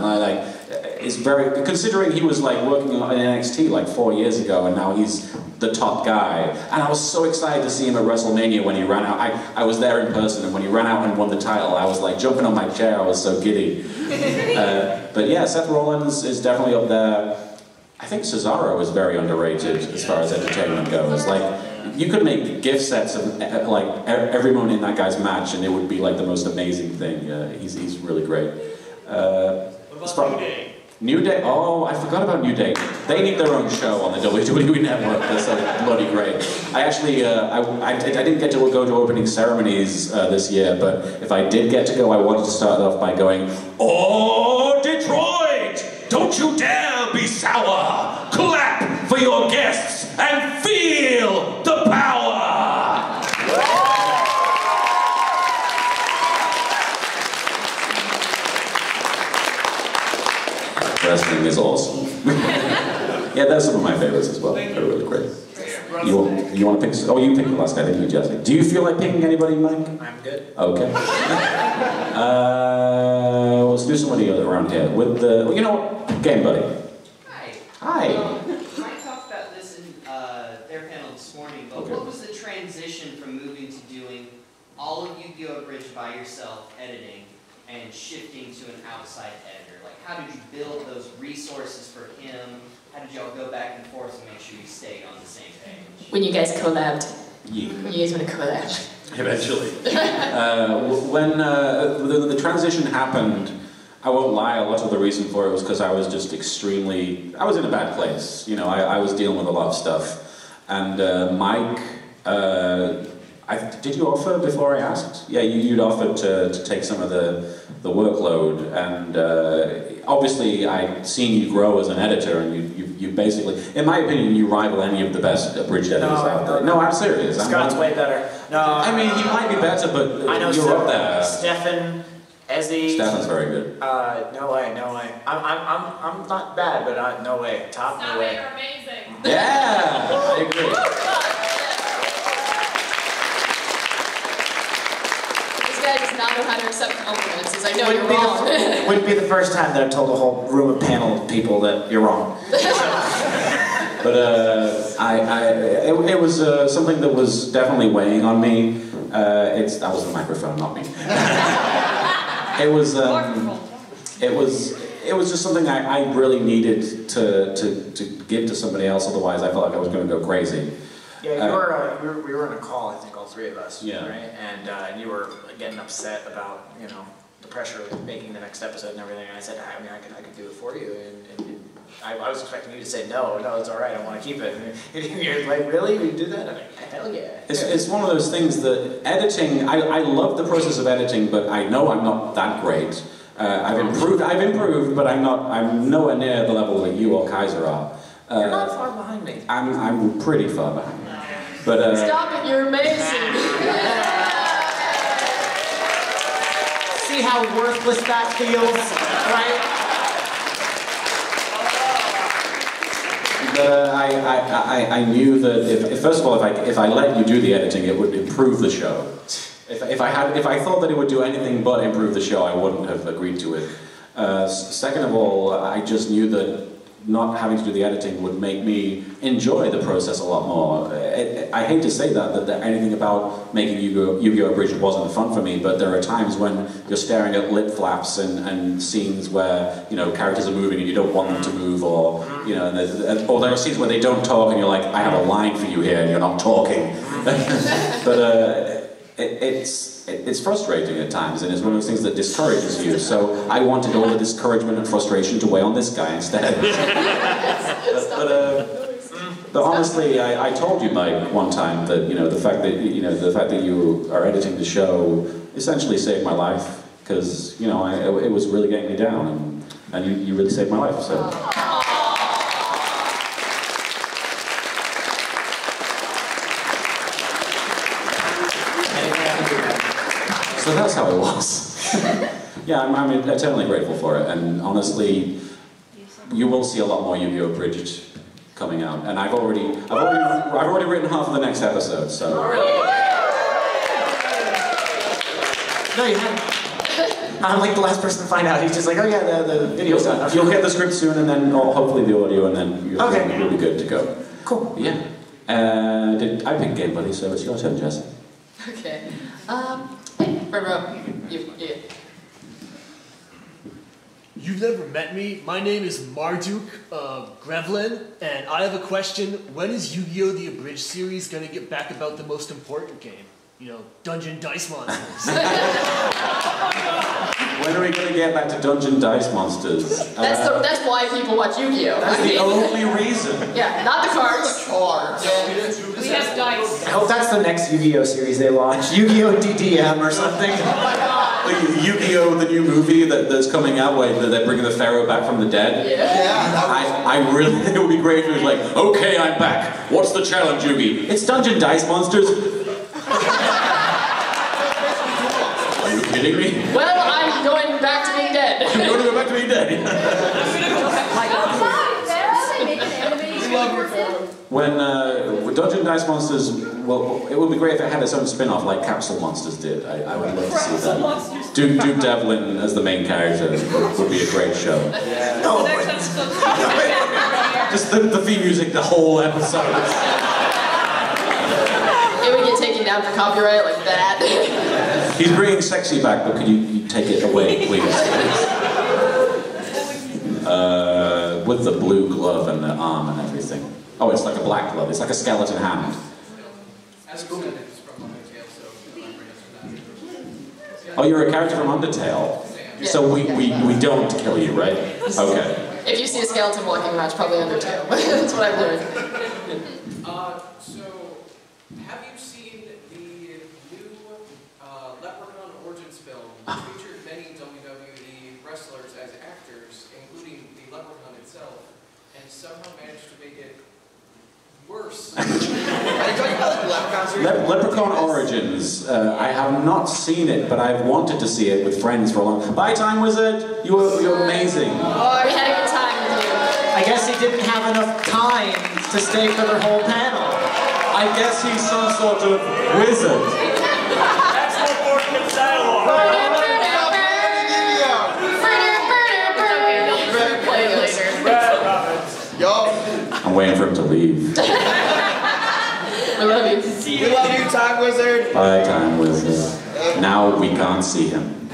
is very, considering he was like working on NXT like 4 years ago, and now he's the top guy. And I was so excited to see him at WrestleMania when he ran out. I was there in person, and when he ran out and won the title, I was like jumping on my chair. I was so giddy. But yeah, Seth Rollins is definitely up there. I think Cesaro is very underrated as far as entertainment goes. Like, you could make gift sets of like every moment in that guy's match, and it would be like the most amazing thing. He's really great. What about New Day? New Day? Oh, I forgot about New Day. They need their own show on the WWE Network. That's so bloody great. I actually, I didn't get to go to opening ceremonies this year, but if I did get to go, I wanted to start off by going, "Oh, Detroit! Don't you dare be sour! Clap for your guests and feel the power!" Wrestling is awesome. Yeah, those are some of my favorites as well. They're really great. You want to pick? Oh, you picked the last guy, didn't you, Jesse? Do you feel like picking anybody, Mike? I'm good. Okay. Let's do somebody around here with the. You know what? Game Buddy. Hi. Hi. Mike talked about this in their panel this morning, but what was the transition from moving to doing all of Yu-Gi-Oh! Abridged by yourself, editing, and shifting to an outside editor? Like, how did you build those resources for him? How did y'all go back and forth to make sure you stayed on the same page? When you guys collabed. Yeah. When you guys want to collab. Eventually. When the transition happened, I won't lie, a lot of the reason for it was because I was just I was in a bad place. You know, I was dealing with a lot of stuff. And Mike, did you offer before I asked? Yeah, you'd offered to take some of the workload, and obviously I'd seen you grow as an editor, and you basically, in my opinion, you rival any of the best abridged editors out there. No, I'm serious. Scott's way better. No, I mean, he might be better, but I know you're up there. Stefan, Ezzy. Stefan's very good. No way. I'm not bad, but no way. Top, no way. You're amazing. Yeah, I agree. This guy does not know how to accept compliments. He's like, no, you're wrong. Wouldn't be the first time that I've told a whole room of panel of people that you're wrong. But it was something that was definitely weighing on me. That was the microphone, not me. It was just something I really needed to give to somebody else. Otherwise, I felt like I was going to go crazy. Yeah, we were on a call, I think, all three of us. Yeah. Right? And you were getting upset about, you know, the pressure of making the next episode and everything. And I said, I mean, I could do it for you. And I was expecting you to say, no, it's all right, I want to keep it. And you're like, really? We do that? I'm like, hell yeah. It's one of those things that editing, I love the process of editing, but I know I'm not that great. I've improved, but I'm nowhere near the level that you or Kaiser are. You're not far behind me. I'm pretty far behind. But stop it! You're amazing. See how worthless that feels, right? I knew that first of all, if I let you do the editing, it would improve the show. If I thought that it would do anything but improve the show, I wouldn't have agreed to it. Second of all, I just knew that not having to do the editing would make me enjoy the process a lot more. I hate to say that anything about making Yu-Gi-Oh! Abridged wasn't fun for me, but there are times when you're staring at lip flaps and scenes where, you know, characters are moving and you don't want them to move, or, you know, or there are scenes where they don't talk and you're like, I have a line for you here and you're not talking. But it's frustrating at times, and it's one of those things that discourages you. So I wanted all the discouragement and frustration to weigh on this guy instead. But honestly, I told you, Mike, one time that, you know, the fact that you are editing the show essentially saved my life, because, you know, it was really getting me down, and you really saved my life. So. So that's how it was. Yeah, I'm eternally grateful for it, and honestly, you will see a lot more Yu-Gi-Oh! Abridged coming out, and I've already written half of the next episode. So. No, you haven't. I'm like the last person to find out. He's just like, oh yeah, the video's done. You'll get the script soon, and then hopefully the audio, and then you'll be good to go. Cool. Yeah. I picked Game Buddy, so it's your turn, Jess. Okay. Hey, front row. You. You've never met me. My name is Marduk Grevlin, and I have a question. When is Yu-Gi-Oh! The Abridged series going to get back about the most important game? You know, Dungeon Dice Monsters. When are we going to get back to Dungeon Dice Monsters? That's why people watch Yu-Gi-Oh! That's the only reason. Yeah, not the cards. We have dice. I hope that's the next Yu-Gi-Oh! series they launch. Yu-Gi-Oh! DDM or something. Like Yu-Gi-Oh! The new movie that's coming out where they're bringing the Pharaoh back from the dead. Yeah. I really think it would be great if it was like, okay, I'm back. What's the challenge, Yugi? It's Dungeon Dice Monsters. Are you kidding me? Well, I'm going back to being dead. I'm going to go back to being dead. When Dungeon Dice Monsters, well, it would be great if it had its own spin-off like Capsule Monsters did. I would love to see that. Duke Devlin as the main character would be a great show. Yeah. No, just the theme music the whole episode. It would get taken down for copyright like that. He's bringing sexy back, but could you take it away, please? With the blue glove and the arm and everything. Oh, it's like a black glove. It's like a skeleton hand. Oh, you're a character from Undertale. Yeah. So we don't kill you, right? Okay. If you see a skeleton walking around, it's probably Undertale. That's what I've learned. So, have you seen the new Leprechaun Origins film, which featured many WWE wrestlers as actors, including the Leprechaun itself, and somehow managed to make it worse? Are you talking about the Leprechaun series? Leprechaun Origins. I have not seen it, but I've wanted to see it with friends for a long time. Bye, Time Wizard! You're amazing. Oh, we had a good time with you. I guess he didn't have enough time to stay for the whole panel. I guess he's some sort of wizard. That's no more dialogue. I'm waiting for him to leave. I love you. We love you, Time Wizard. Bye, Time Wizard. Now we can't see him.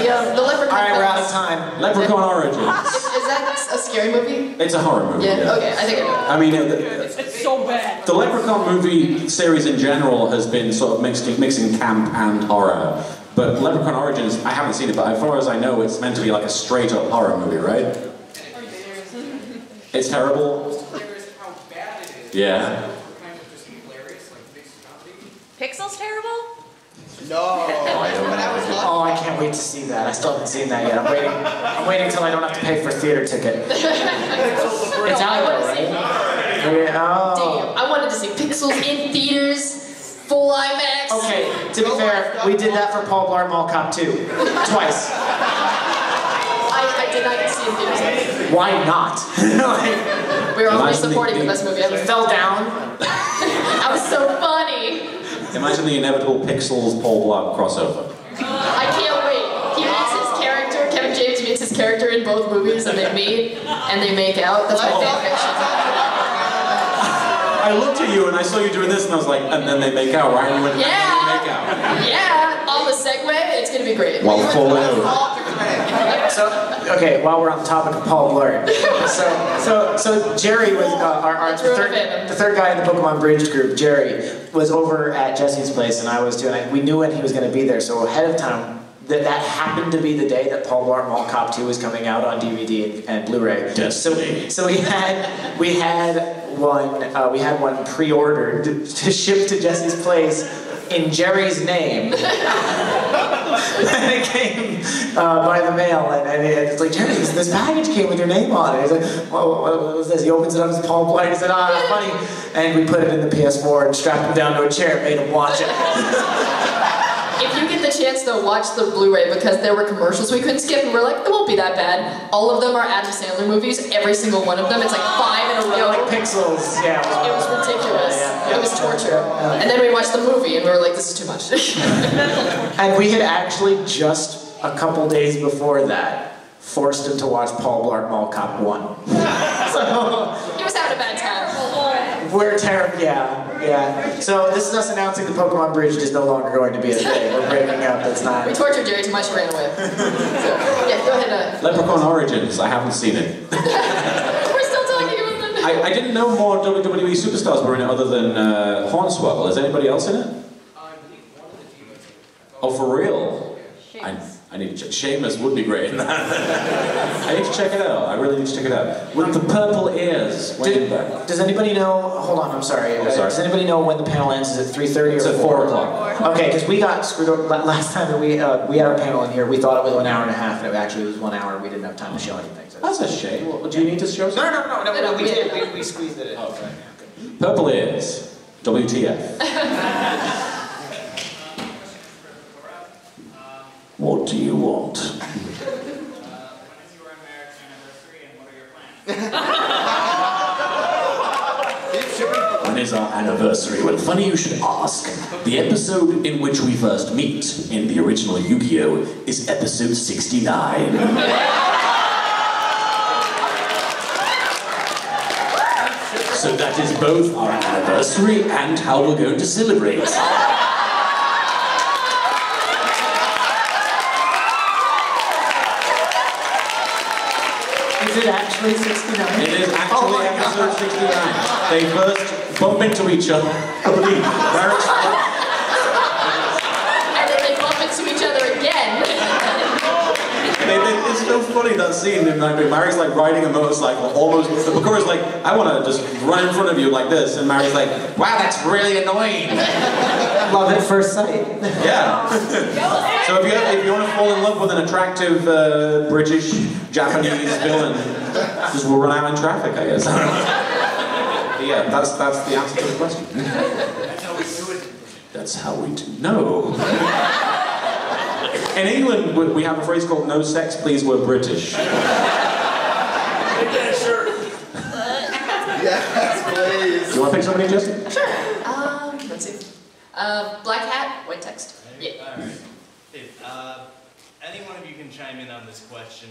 Yeah, the Leprechaun. Alright, we're out of time. Leprechaun Origins. Is that a scary movie? It's a horror movie. Yeah, okay, I think I know. I mean, It's so bad. the Leprechaun movie series in general has been sort of mixing camp and horror. But Leprechaun Origins, I haven't seen it, but as far as I know, it's meant to be like a straight-up horror movie, right? It's terrible. Yeah. Pixel's terrible? No. Oh, I can't wait to see that. I still haven't seen that yet. I'm waiting until I don't have to pay for a theater ticket. It's out though, right? Yeah, oh. Damn, I wanted to see Pixels in theaters, full IMAX. Okay, to be fair, we did that for Paul Blart Mall Cop 2. Twice. I did not get to see in theaters. Why not? We were only supporting the best movie ever. He fell down. That was so funny. Imagine the inevitable Pixels Paul Blart crossover. I can't wait. He meets his character, Kevin James meets his character in both movies, and they meet and they make out. That's my fanfiction. I looked at you and I saw you doing this, and I was like, and then they make out, right? And you went, Yeah. and then they make out. Yeah, on the segue, it's gonna be great. While falling over. So, okay, while we're on the topic of Paul Blart. So Jerry was the third guy in the Pokemon Bridge group. Jerry was over at Jesse's place, and I was too. And we knew when he was going to be there, so ahead of time. That happened to be the day that Paul Blart Mall Cop 2 was coming out on DVD and Blu-ray. So we had one pre-ordered to ship to Jesse's place in Jerry's name. And it came by the mail, and it's like, Jerry, this package came with your name on it. He's like, well, what was this? He opens it up, it's Paul Blart. He said, funny. And we put it in the PS4 and strapped him down to a chair and made him watch it. If you get the chance to watch the Blu-ray, because there were commercials we couldn't skip, and we're like, it won't be that bad. All of them are Adam Sandler movies, every single one of them. It's like 5 in a row. Yeah, like Pixels. Yeah. It was ridiculous. It was torture. And then we watched the movie, and we were like, this is too much. And we had actually just a couple days before that forced him to watch Paul Blart Mall Cop 1. So he was having a bad time. We're terrible, yeah. So this is us announcing the Pokemon Bridge is no longer going to be a thing. We're breaking up, that's not... We tortured Jerry too much, he ran away. So, yeah, go ahead. Leprechaun Origins, I haven't seen it. We're still talking about that. I didn't know more WWE superstars were in it other than Hornswoggle. Is anybody else in it? Oh, for real? I need to check. Sheamus would be great in that. I need to check it out. I really need to check it out. With the purple ears. Does anybody know... Hold on, I'm sorry. Does anybody know when the panel ends? Is it 3:30 or It's at 4 o'clock. Okay, because we got screwed up last time that we had our panel in here. We thought it was 1 hour and a half, and it actually was 1 hour. We didn't have time to show anything. So that's a shame. Well, do you need to show something? No, we did. We squeezed it in. Okay. Purple ears. WTF. What do you want? When is our anniversary? Well, funny you should ask. The episode in which we first meet in the original Yu-Gi-Oh! Is episode 69. So that is both our anniversary and how we're going to celebrate. Is it actually 69? It is actually episode 69. They first bump into each other. And then they bump into each other again. It's so funny, that scene. And like, Mary's like riding a motorcycle, almost. The Bakura's like, I want to just run in front of you like this. And Mary's like, wow, that's really annoying. Love at first sight. Yeah. So if you want to fall in love with an attractive British, Japanese villain, just we'll run out in traffic, I guess. But yeah, that's the answer to the question. That's how we do it. That's how we do. No. In England, we have a phrase called "No sex, please, we're British." Yeah, sure. Yes, please. Do you want to pick somebody, Justin? Sure. Let's see. Black hat, white text. Yeah. Alright. If any one of you can chime in on this question.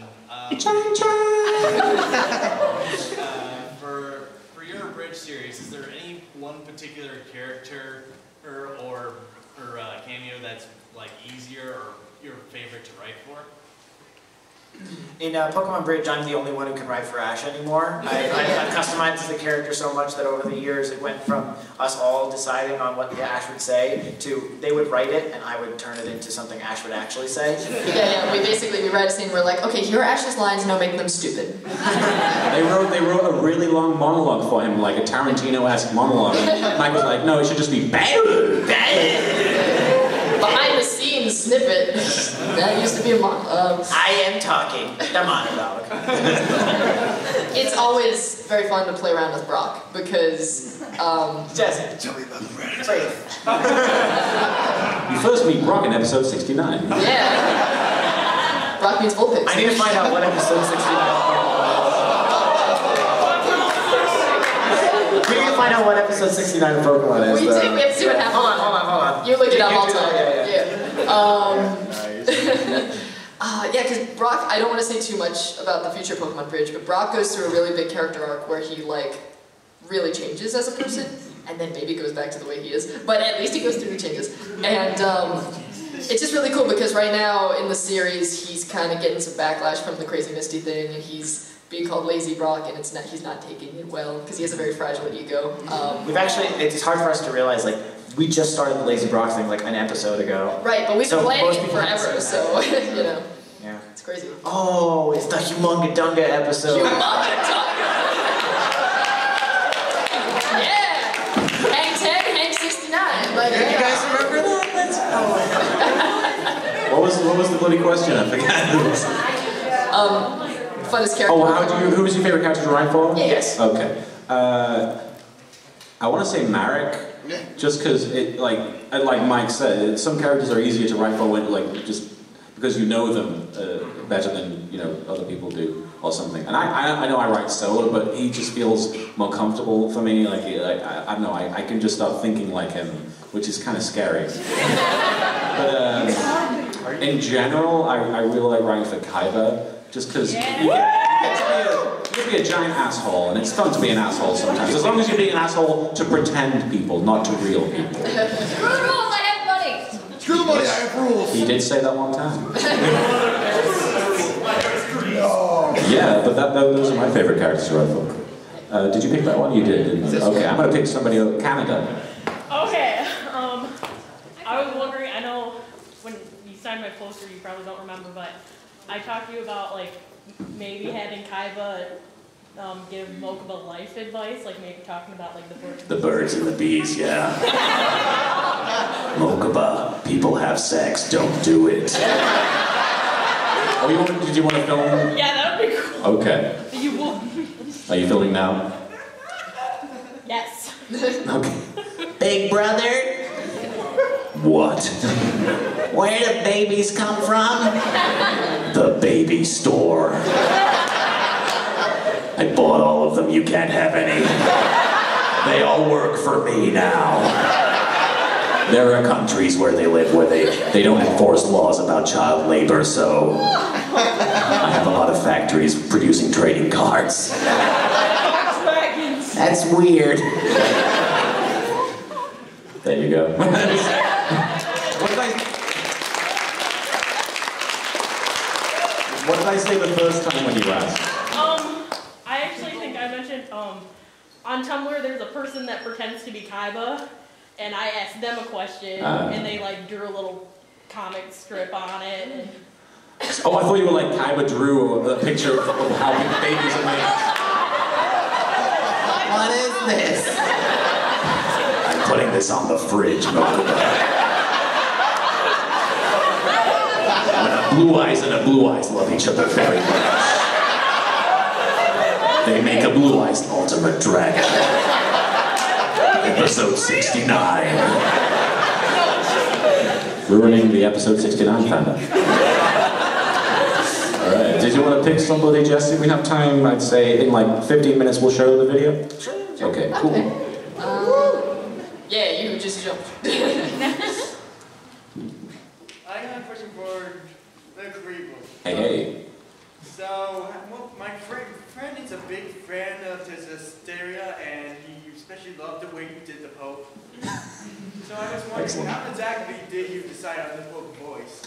For your Bridge series, is there any one particular character or cameo that's like easier or your favorite to write for? In Pokemon Bridge, I'm the only one who can write for Ash anymore. I've customized the character so much that over the years it went from us all deciding on what Ash would say to they would write it and I would turn it into something Ash would actually say. Yeah, we write a scene, we're like, okay, here are Ash's lines, now make them stupid. They wrote a really long monologue for him, like a Tarantino-esque monologue. And Mike was like, no, it should just be bang, bang. Behind the scenes snippet. That used to be a monologue. I am talking. The monologue. It's always very fun to play around with Brock because Jesse, tell me about the Bridge. You first meet Brock in episode 69. Yeah. Brock meets Vulpix. I need to find out what episode 69 We need to find out what episode 69 of Pokemon is. We have to see what happens. Hold on. You look it up, I'll tell you. Yeah. Yeah, because Brock, I don't want to say too much about the future Pokemon Bridge, but Brock goes through a really big character arc where he, like, really changes as a person, and then maybe goes back to the way he is, but at least he goes through the changes. And it's just really cool because right now in the series, he's kind of getting some backlash from the Crazy Misty thing, and he's being called Lazy Brock, and he's not taking it well, because he has a very fragile ego. It's hard for us to realize, like, we just started the Lazy Brock thing like an episode ago. Right, but we've been planning most it people haven't forever, seen so, you know. Yeah. It's crazy. Oh, it's the Humunga Dunga episode. Humunga Dunga! Yeah! Hang 10, Hang 69. Like, you guys remember that? That's What was the bloody question? I forgot. Funnest character. Oh, who was your favorite character to write for? Yes. Okay. I want to say Marek, just because like Mike said, some characters are easier to write for when just because you know them better than other people do or something. And I know I write solo, but he just feels more comfortable for me. Like I don't know, I can just start thinking like him, which is kind of scary. But in general, I really like writing for Kaiba. Just because you get to be a giant asshole, and it's fun to be an asshole sometimes. As long as you're being an asshole to pretend people, not to real people. Screw the rules, I have money! Screw the money, I have rules! He did say that one time. Yeah, but those are my favorite characters to write for. Did you pick that one? You did, didn't you? Okay, I'm going to pick somebody else. Canada. Okay, I was wondering, I know when you signed my poster, you probably don't remember, but I talked to you about, like, maybe having Kaiba give Mokuba life advice, like maybe talking about, like, the birds. The birds and the bees, yeah. Mokuba, people have sex, don't do it. Oh, did you want to film? Yeah, that would be cool. Okay. You will. Are you filming now? Yes. Okay. Big brother? What? Where do babies come from? The baby store. I bought all of them, you can't have any. They all work for me now. There are countries where they live where they don't enforce laws about child labor, so I have a lot of factories producing trading cards. That's weird. There you go. What did I say the first time when you asked? I actually think I mentioned, on Tumblr there's a person that pretends to be Kaiba, and I asked them a question, and they, like, drew a little comic strip on it. And Oh, I thought you were like Kaiba drew a picture of how babies are made. What is this? I'm putting this on the fridge, Mokuba. When a Blue Eyes and a Blue Eyes love each other very much, they make a Blue Eyes ultimate dragon. Episode 69. Ruining the episode 69 fandom. Alright, did you want to pick somebody, Jesse? We have time, I'd say, in like 15 minutes we'll show the video? Sure. Okay, cool. Yeah, you just jumped. I got a question for the Creeble. Hey. So, well, my friend is a big fan of his Hysteria, and he especially loved the way you did the Pope. So I was wondering, how exactly did you decide on the Pope voice?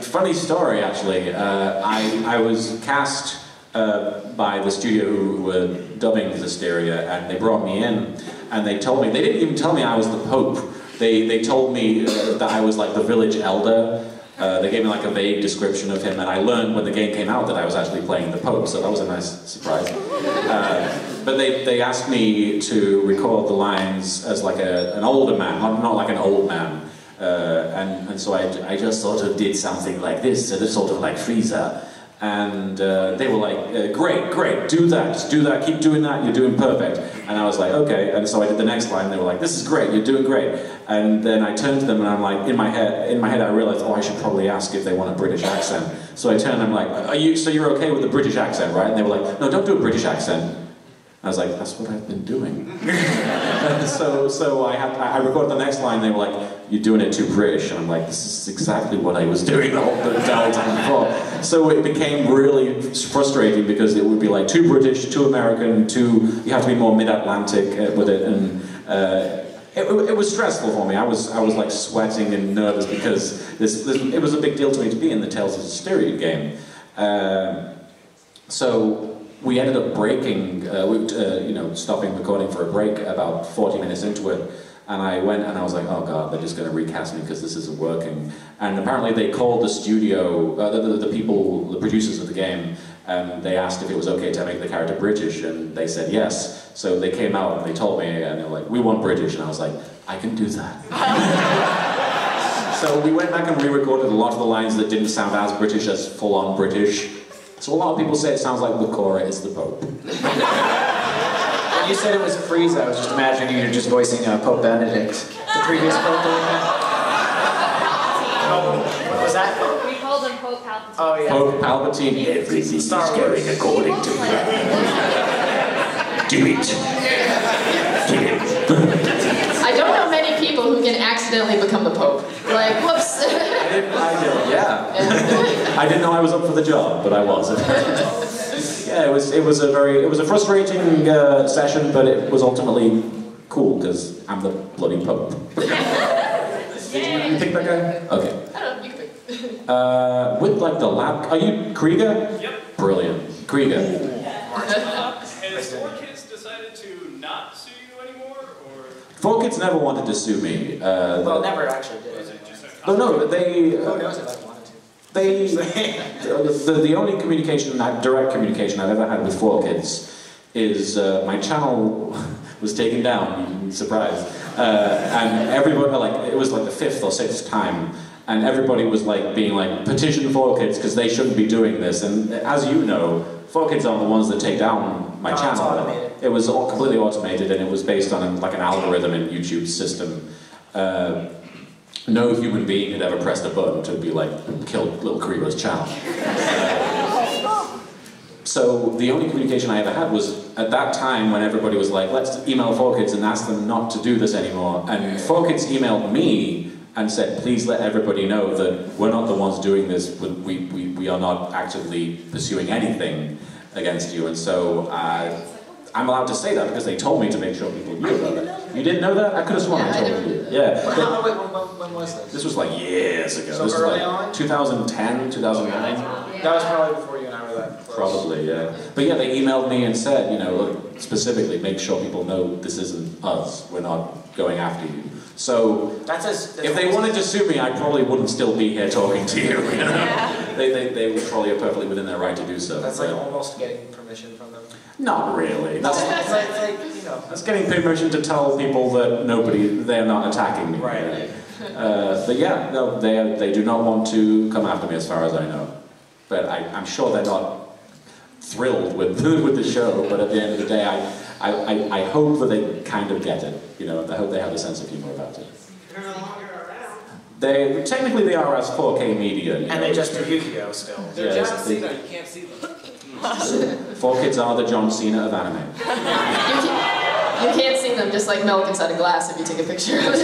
Funny story, actually. I was cast by the studio who were dubbing Hysteria, and they brought me in, and they told me, they didn't even tell me I was the Pope. They told me that I was like the village elder. They gave me like a vague description of him, and I learned when the game came out that I was actually playing the Pope, so that was a nice surprise. But they asked me to record the lines as like an older man, not like an old man. And so I just sort of did something like this, sort of like Frieza. And they were like, great, do that, just do that, keep doing that, you're doing perfect. And I was like, okay, and so I did the next line, and they were like, this is great, you're doing great. And then I turned to them, and I'm like, in my head I realized, oh, I should probably ask if they want a British accent. So I turned, and I'm like, so you're okay with the British accent, right? And they were like, no, don't do a British accent. I was like, that's what I've been doing. So I recorded the next line. They were like, "You're doing it too British," and I'm like, "This is exactly what I was doing the whole time before." So it became really frustrating because it would be like too British, too American, you have to be more mid-Atlantic with it, and it was stressful for me. I was like sweating and nervous because it was a big deal to me to be in the Tales of Hysteria game. So we ended up breaking, stopping recording for a break about 40 minutes into it. And I went and I was like, oh God, they're just going to recast me because this isn't working. And apparently they called the studio, the producers of the game, and they asked if it was okay to make the character British, and they said yes. So they came out and they told me, and they were like, we want British. And I was like, I can do that. So we went back and re-recorded a lot of the lines that didn't sound as British as full-on British. So a lot of people say it sounds like Bakura is the Pope. When you said it was Frieza, I was just imagining you just voicing Pope Benedict, the previous Pope. What was that? We called him Pope Palpatine. Oh yeah. Pope Palpatine, everything is going according to plan. Do it. I don't know many people who can accidentally become the Pope. Like, whoops. I didn't know I was up for the job, but I was. Yeah, it was a frustrating session, but it was ultimately cool because I'm the bloody Pope. Did you pick that guy? Okay. I don't know, you can pick. With like the lab, are you Krieger? Yep. Brilliant, Krieger. Has 4Kids decided to not sue you anymore, or? 4Kids never wanted to sue me. Well, never actually did. No, they. Who knows if I wanted to? The only direct communication I've ever had with 4Kids is my channel was taken down, surprise, and everybody, it was like the 5th or 6th time, and everybody was like being like, petition 4Kids because they shouldn't be doing this, and as you know, 4Kids are the ones that take down my channel. It was all completely automated, and it was based on an algorithm in YouTube's system. No human being had ever pressed a button to be like, kill Little Karibo's channel. So the only communication I ever had was at that time when everybody was like, let's email 4Kids and ask them not to do this anymore. And 4Kids emailed me and said, please let everybody know that we're not the ones doing this. We are not actively pursuing anything against you. And so I'm allowed to say that because they told me to make sure people knew about it. You didn't know that? I could have sworn I told you. Yeah. When was this? This was like years ago. So this was early like on? 2010, 2009. That was probably before you and I were that close. Probably, yeah. But yeah, they emailed me and said, look, specifically, make sure people know this isn't us. We're not going after you. So, if they wanted to sue me, I probably wouldn't still be here talking to you. They would probably are perfectly within their right to do so. That's like almost getting permission from them. Not really. That's getting permission to tell people that they're not attacking me. Right. But yeah, no, they do not want to come after me as far as I know. But I'm sure they're not thrilled with the show, but at the end of the day, I hope that they kind of get it. I hope they have a sense of humor about it. Technically they are as 4K media. And they just do Yu-Gi-Oh! Still. They're John Cena, you can't see them. 4Kids are the John Cena of anime. You can't see them, just like milk inside a glass if you take a picture of it.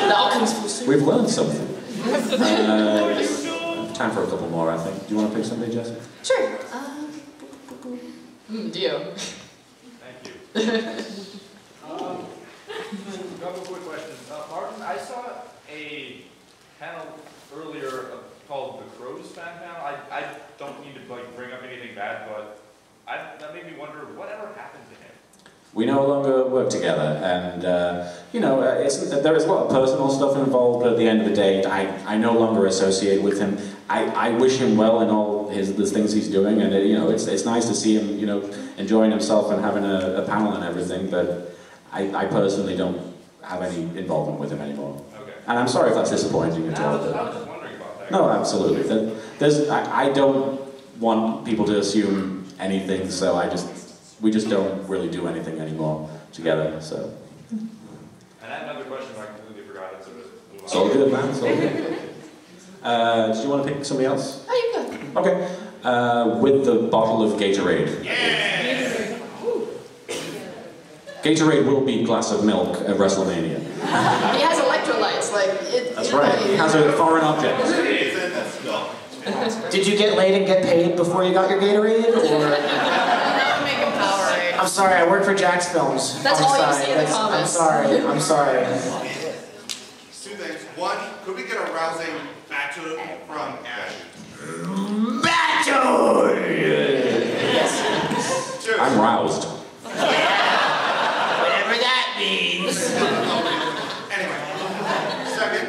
It all comes full circle. We've learned something. Time for a couple more, I think. Do you want to pick somebody, Jesse? Sure. Dio. Thank you. Couple quick questions. Martin, I saw a panel earlier called the Crows fan panel. I don't need to bring up anything bad, but that made me wonder whatever happened to him. We no longer work together, and there is a lot of personal stuff involved. But at the end of the day, I no longer associate with him. I wish him well in all the things he's doing, and it's nice to see him enjoying himself and having a panel and everything. But I personally don't have any involvement with him anymore. Okay. And I'm sorry if that's disappointing at all. I was just wondering about that. No, absolutely. I don't want people to assume anything, so we just don't really do anything anymore together. So. And I had another question, but I completely forgot it, so just move on. It's all good, man. It's all good. Do you want to pick somebody else? Oh, you can go. Okay. With the bottle of Gatorade. Yeah! Gatorade will beat glass of milk at WrestleMania. He has electrolytes, like it. That's right. He has a foreign object. Did you get laid and get paid before you got your Gatorade, or? I'm sorry, I work for Jack's Films. That's all you see in the comments. I'm sorry. Two things. One, could we get a rousing battle from Ash? Battle! Yes. Two. I'm roused. Whatever that means. Anyway, second,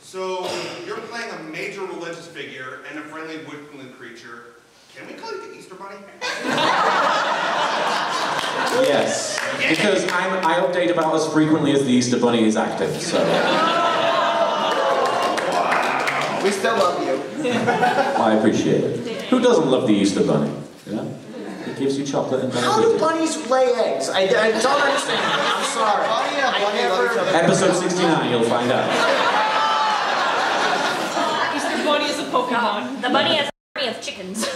so you're playing a major religious figure and a friendly woodland creature. Can we call you the Easter Bunny? Yes, because I update about as frequently as the Easter Bunny is active, so. We still love you. I appreciate it. Who doesn't love the Easter Bunny? You know? It gives you chocolate and How do diabetes. bunnies lay eggs? I don't understand. I'm sorry. Episode 69, you'll find out. Easter Bunny is a Pokemon. The bunny has an army of chickens.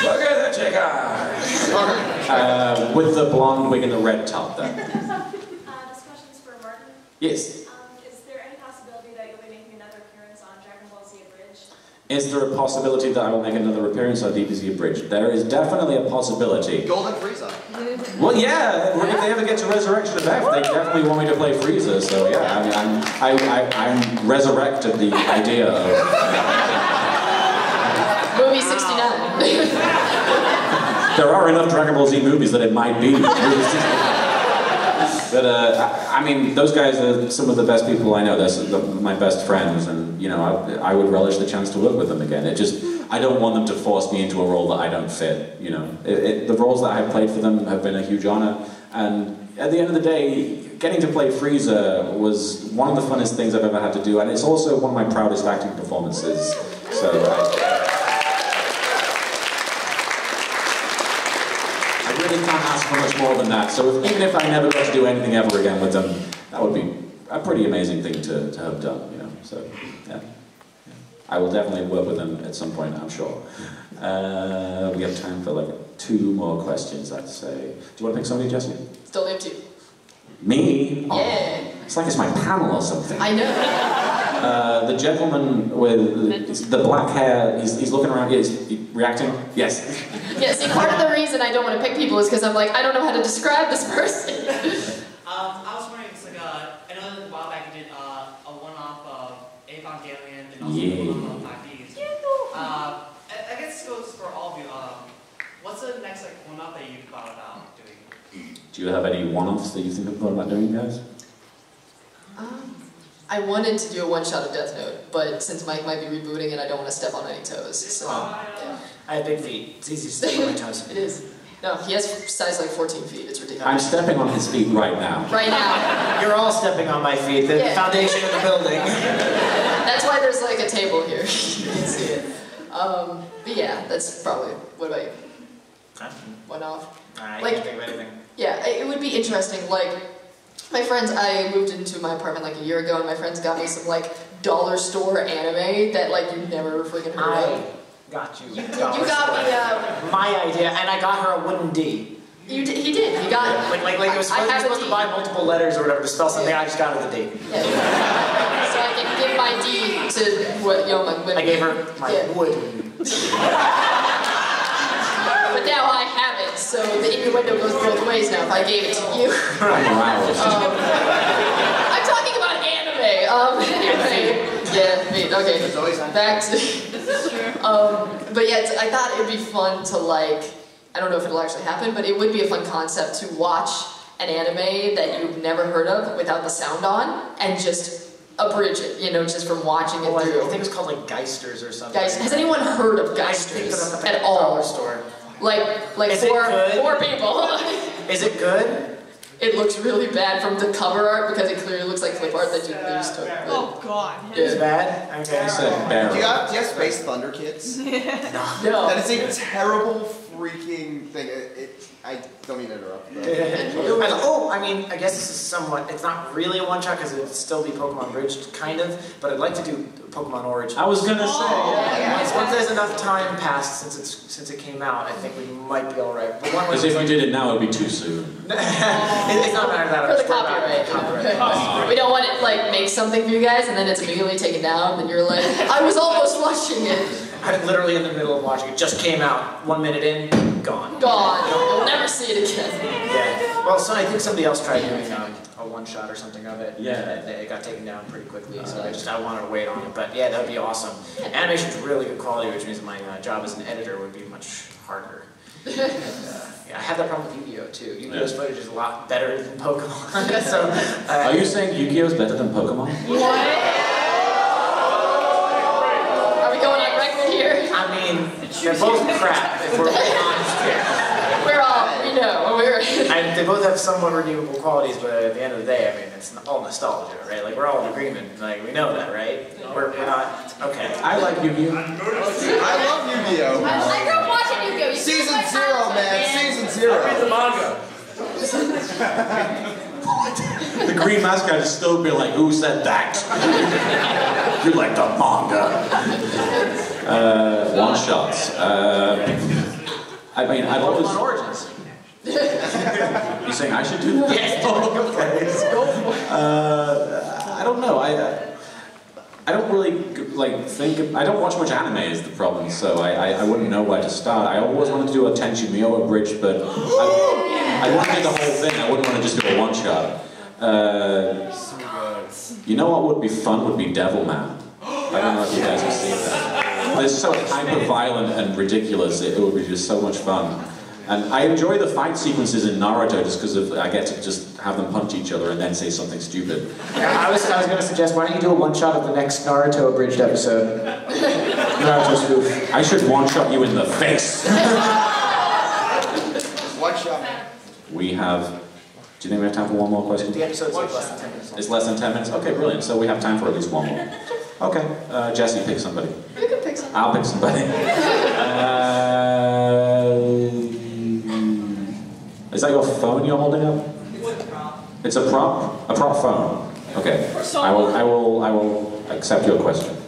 Look at the chicken! With the blonde wig and the red top there. This question's for Martin. Yes. Is there any possibility that you'll be making another appearance on Dragon Ball Z Abridged? Is there a possibility that I will make another appearance on DBZ Abridged? There is definitely a possibility. Golden Frieza. Well, yeah, if they ever get to Resurrection of F, they definitely want me to play Frieza, so yeah, I mean, I'm resurrected the idea of... Movie 69. There are enough Dragon Ball Z movies that it might be. But, I mean, those guys are some of the best people I know. They're my best friends, and, you know, I would relish the chance to work with them again. It just, I don't want them to force me into a role that I don't fit, you know. The roles that I have played for them have been a huge honor, and at the end of the day, getting to play Frieza was one of the funnest things I've ever had to do, and it's also one of my proudest acting performances, so... I really can't ask for much more than that. So even if I never got to do anything ever again with them, that would be a pretty amazing thing to have done, you know. So yeah. I will definitely work with them at some point, I'm sure. We have time for like 2 more questions, I'd say. Do you want to pick somebody, Jesse? Still live too. Me? Oh, Yeah. it's like it's my panel or something. I know. The gentleman with the black hair, he's looking around, he's reacting? Yes. Yeah, see, part of the reason I don't want to pick people is because I'm like, I don't know how to describe this person. I was wondering, it's like, I know that a while back you did a one-off Evangelion and also Yeah. a one-off IPs. I guess this goes for all of you. What's the next like one-off that you thought about doing? Do you have any one-offs that you think I've thought about doing, guys? I wanted to do a one-shot of Death Note, but since Mike might be rebooting it, I don't want to step on any toes, so... Yeah. I have big feet. It's easy to step on my toes. It is. No, he has size like 14 feet. It's ridiculous. I'm stepping on his feet right now. Right now. You're all stepping on my feet. The foundation of the building. That's why there's like a table here. You can see it. But yeah, that's probably... What about you? One off? I Like- can't think of anything. Yeah, it would be interesting, like... My friends, I moved into my apartment like a year ago, and my friends got me some like dollar store anime that like you never freaking heard of. Got you. You got me my idea, and I got her a wooden D. He did. You got it. Like it was supposed to buy multiple letters or whatever to spell something. I just got her the D. Yeah. So I can give my D to what my I gave her my wooden. But now I have it, so the innuendo goes both ways now. If I gave it to you. I'm talking about anime. Anyway. Yeah. Okay. Back to. But yeah, I thought it would be fun to like. I don't know if it'll actually happen, but it would be a fun concept to watch an anime that you've never heard of without the sound on and just abridge it, you know, just from watching it through. I think it's called like Geisters or something. Has anyone heard of Geisters at all? Store. Like Is it good? four people. Is it good? It looks really bad from the cover art because it clearly looks like clip art that you just took. Oh God. It's bad? Okay. Do you have Space Thunder Kids? No. That is a terrible freaking thing. I don't mean to interrupt. But... I mean, I guess this is somewhat, it's not really a one-shot because it would still be Pokemon Bridged, kind of, but I'd like to do Pokemon Origins. I was gonna say, yeah. Once there's enough time passed since it came out, I think we might be alright. Because if you did it now, it would be too soon. It's not matter that For the copyright. We don't want to like make something for you guys and then it's immediately taken down and you're like, I was almost watching it. I'm literally in the middle of watching it. Just came out. 1 minute in, gone. Gone. You'll never see it again. Yeah. Well, so I think somebody else tried doing a one-shot or something of it. Yeah. And it got taken down pretty quickly, so I wanted to wait on it. But yeah, that would be awesome. Animation's really good quality, which means my job as an editor would be much harder. And, yeah, I have that problem with Yu-Gi-Oh! Too. Yu-Gi-Oh's footage is a lot better than Pokemon. So, are you saying Yu-Gi-Oh! Is better than Pokemon? What? I mean, they're both crap, if we're being honest here. We know. They both have somewhat redeemable qualities, but at the end of the day, I mean, it's all nostalgia, right? Like, we're all in agreement. Like, we know that, right? We're not, okay. I like Yu-Gi-Oh! I love Yu-Gi-Oh! I grew up watching Yu-Gi-Oh! Season 0, man. Season 0. I read the manga. The green mascot is still be like, who said that? You're like the manga. One shots. I mean, I've always. Pokemon Origins. You saying I should do that? Yes. I don't know. I don't really like think. I don't watch much anime is the problem, so I wouldn't know where to start. I always wanted to do a Tenchi Muyo abridged, but I want to do the whole thing. I wouldn't want to just do a one shot. You know what would be fun? Would be Devilman. I don't know if you guys have seen that. It's so hyper-violent and ridiculous, it would be just so much fun. And I enjoy the fight sequences in Naruto just because I get to just have them punch each other and then say something stupid. I was going to suggest, why don't you do a one-shot of the next Naruto abridged episode? Naruto spoof. I should one-shot you in the face! One shot. We have... Do you think we have time for one more question? The episode's like less than 10 minutes. It's less than 10 minutes? Okay, brilliant. So we have time for at least one more. Okay, Jesse, pick somebody. You can pick somebody. I'll pick somebody. Is that your phone you're holding up? It's a prop? A prop phone. Okay. I will accept your question. Okay,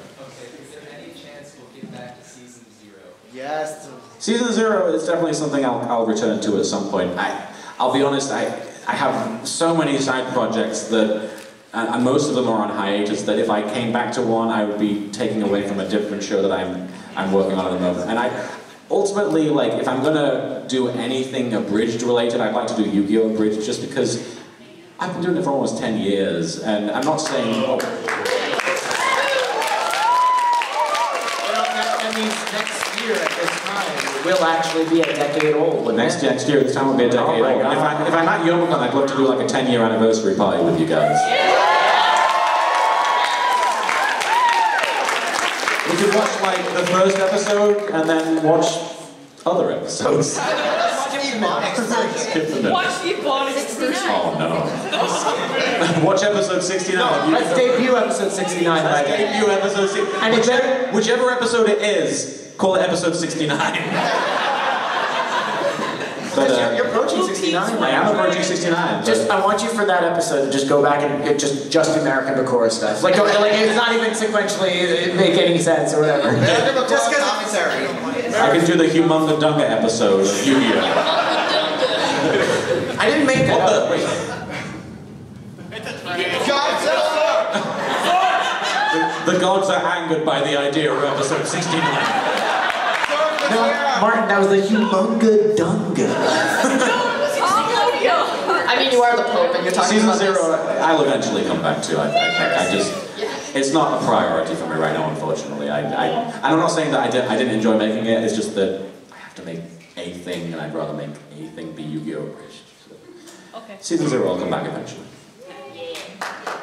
is there any chance we'll get back to Season 0? Yes. Season 0 is definitely something I'll return to at some point. I'll be honest, I have so many side projects that, and most of them are on hiatus, that if I came back to one, I would be taking away from a different show that I'm working on at the moment. And ultimately, like, if I'm gonna do anything abridged related, I'd like to do Yu-Gi-Oh! Abridged, just because I've been doing it for almost 10 years, and I'm not saying, oh. That means next year at this time, will actually be a decade old. Next year at this time will be a decade old. And if I'm at Youmacon, I'd love to do like a 10-year anniversary party with you guys. We could watch like the first episode and then watch other episodes. Skip the Watch the Ebonics version. Oh no. Watch episode 69. Let's debut episode 69. Let's debut episode 69. And whichever episode it is, call it episode 69. But, you're approaching 69. I am approaching 69. Just, I want you for that episode to just go back and just American Bakura stuff. Like it's not even sequentially make any sense or whatever. Just because commentary. I can do the Humunga Dunga episode of Yu-Gi-Oh! I didn't make that up. The gods are angered by the idea of episode 69. No, Martin, that was the Humunga Dunga. I mean, you are the Pope, and you're talking Season about 0, this. I'll eventually come back to. I just, it's not a priority for me right now, unfortunately. I'm not saying that I didn't enjoy making it. It's just that I have to make a thing, and I'd rather make a thing be Yu-Gi-Oh! Abridged. So. Okay. Season 0 will come back eventually.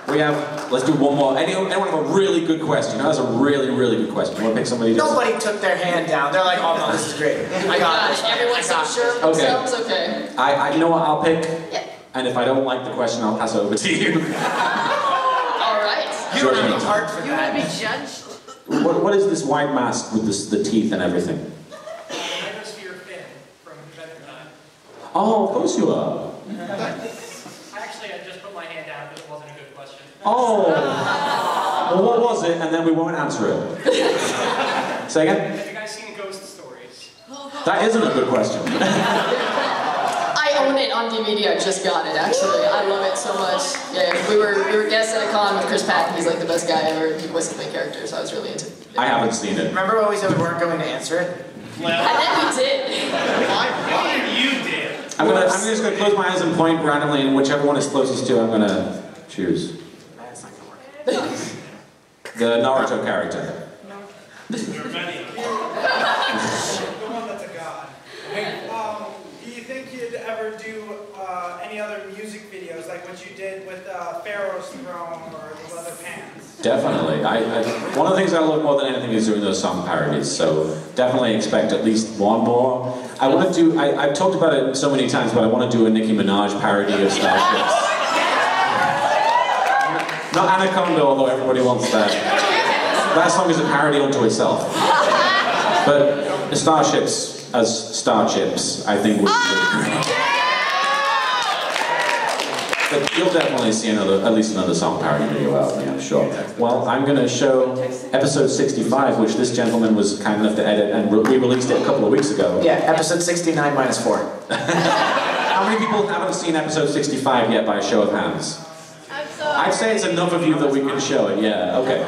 We have, let's do one more. Anyone have a really good question? That's a really, really good question. You want to pick somebody? Nobody took their hand down. They're like, oh no, this is great. I got this. Everyone's so sure of themselves, okay. You know what, I'll pick. Yeah. And if I don't like the question, I'll pass it over to you. Alright. You don't have a heart for You that. want to be judged? What is this white mask with the teeth and everything? Hemisphere fin from Adventure Time. Oh, of course you are. Actually, I just put my hand down because it wasn't a good question. Oh. Well, what was it? And then we won't answer it. Say again? Have you guys seen Ghost Stories? That isn't a good question. I own it on DVD. I just got it, actually. I love it so much. Yeah, we were guests at a con with Chris Patton. He's like the best guy ever. He voiced the main character, so I was really into it. I haven't seen it. Remember when we said we weren't going to answer it? And then we did. You did. I'm just gonna close my eyes and point randomly, and whichever one is closest to, I'm gonna choose. That's not gonna work. The Naruto character. The one that's a god. Do you think you'd ever do any other music videos like what you did with Pharaoh's Throne or the Leather Pants? Definitely. One of the things I love more than anything is doing those song parodies, so definitely expect at least one more. I want to do, I've talked about it so many times, but I want to do a Nicki Minaj parody of Starships. Not Anaconda, although everybody wants that. That song is a parody unto itself. But Starships as Starships, I think would be pretty. But you'll definitely see at least another song parody video out, yeah, I'm sure. Well, I'm going to show episode 65, which this gentleman was kind enough to edit, and we released it a couple of weeks ago. Yeah, episode 69 minus 4. How many people haven't seen episode 65 yet by a show of hands? I'd say it's enough of you that we can show it, yeah, okay.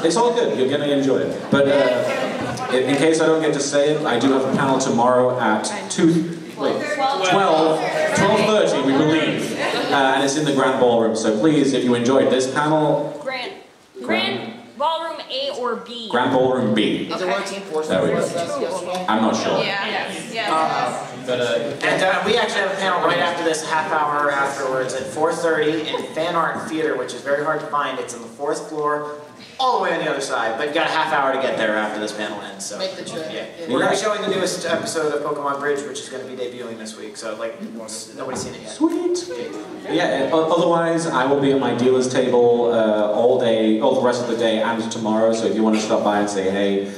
It's all good, you're going to enjoy it. But in case I don't get to say it, I do have a panel tomorrow at 12:30, we believe. And it's in the Grand Ballroom, so please, if you enjoyed this panel... Grand Ballroom A or B? Grand Ballroom B. Is it one team force? There we go. I'm not sure. And we actually have a panel right after this, half hour afterwards, at 4:30 in Fan Art Theater, which is very hard to find. It's on the 4th floor, all the way on the other side, but you got a half hour to get there after this panel ends. So make the trip. Yeah. We're going to be showing the newest episode of Pokemon Bridge, which is going to be debuting this week. So like, nobody's seen it yet. Sweet. Yeah. Otherwise, I will be at my dealer's table all the rest of the day and tomorrow. So if you want to stop by and say hey,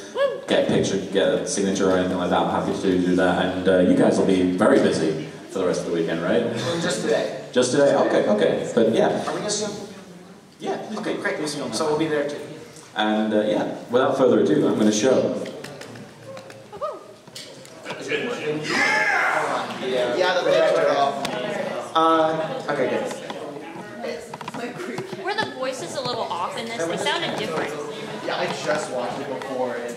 get a picture, get a signature or anything like that, I'm happy to do that. And you guys will be very busy for the rest of the weekend, right? Just today. Just today. Okay. But yeah. Are we going to see them? Yeah. Okay. Great. So we'll be there too. And yeah, without further ado, I'm going to show. Yeah, the video turned off. Okay, good. Were the voices a little off in this? They sounded different. Yeah, I just watched it before and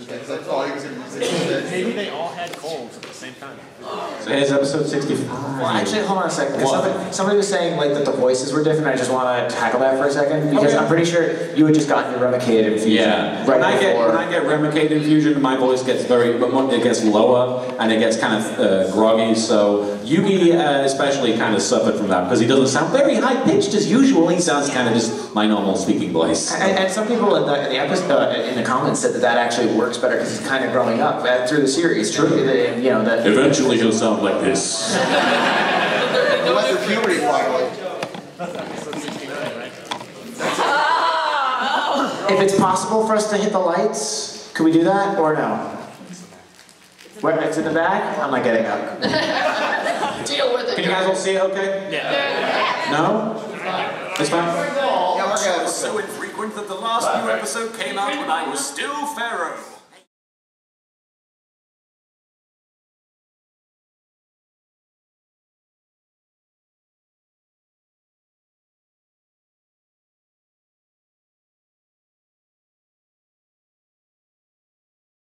because I thought he was going to use it. Maybe they all had colds at the same time. So here's episode 65. Well, actually, hold on a second. Somebody was saying like that the voices were different. I just want to tackle that for a second because I'm pretty sure you had just gotten your Remicade infusion. Yeah. Right when I get Remicade infusion, my voice gets it gets lower and it gets kind of groggy. So Yugi especially kind of suffered from that because he doesn't sound very high pitched as usual. He sounds kind of just my normal speaking voice. And some people in the episode in the comments said that actually works better because he's kind of growing up through the series. True. You know that. Eventually he'll sound like this. He went through puberty finally. If it's possible for us to hit the lights, could we do that or no? Where it's in the back? I'm not getting up. Deal with it. Can you guys all see it okay? Yeah. No? It's fine? Yeah, we're good. So infrequent that the last new episode came out when I was still Pharaoh.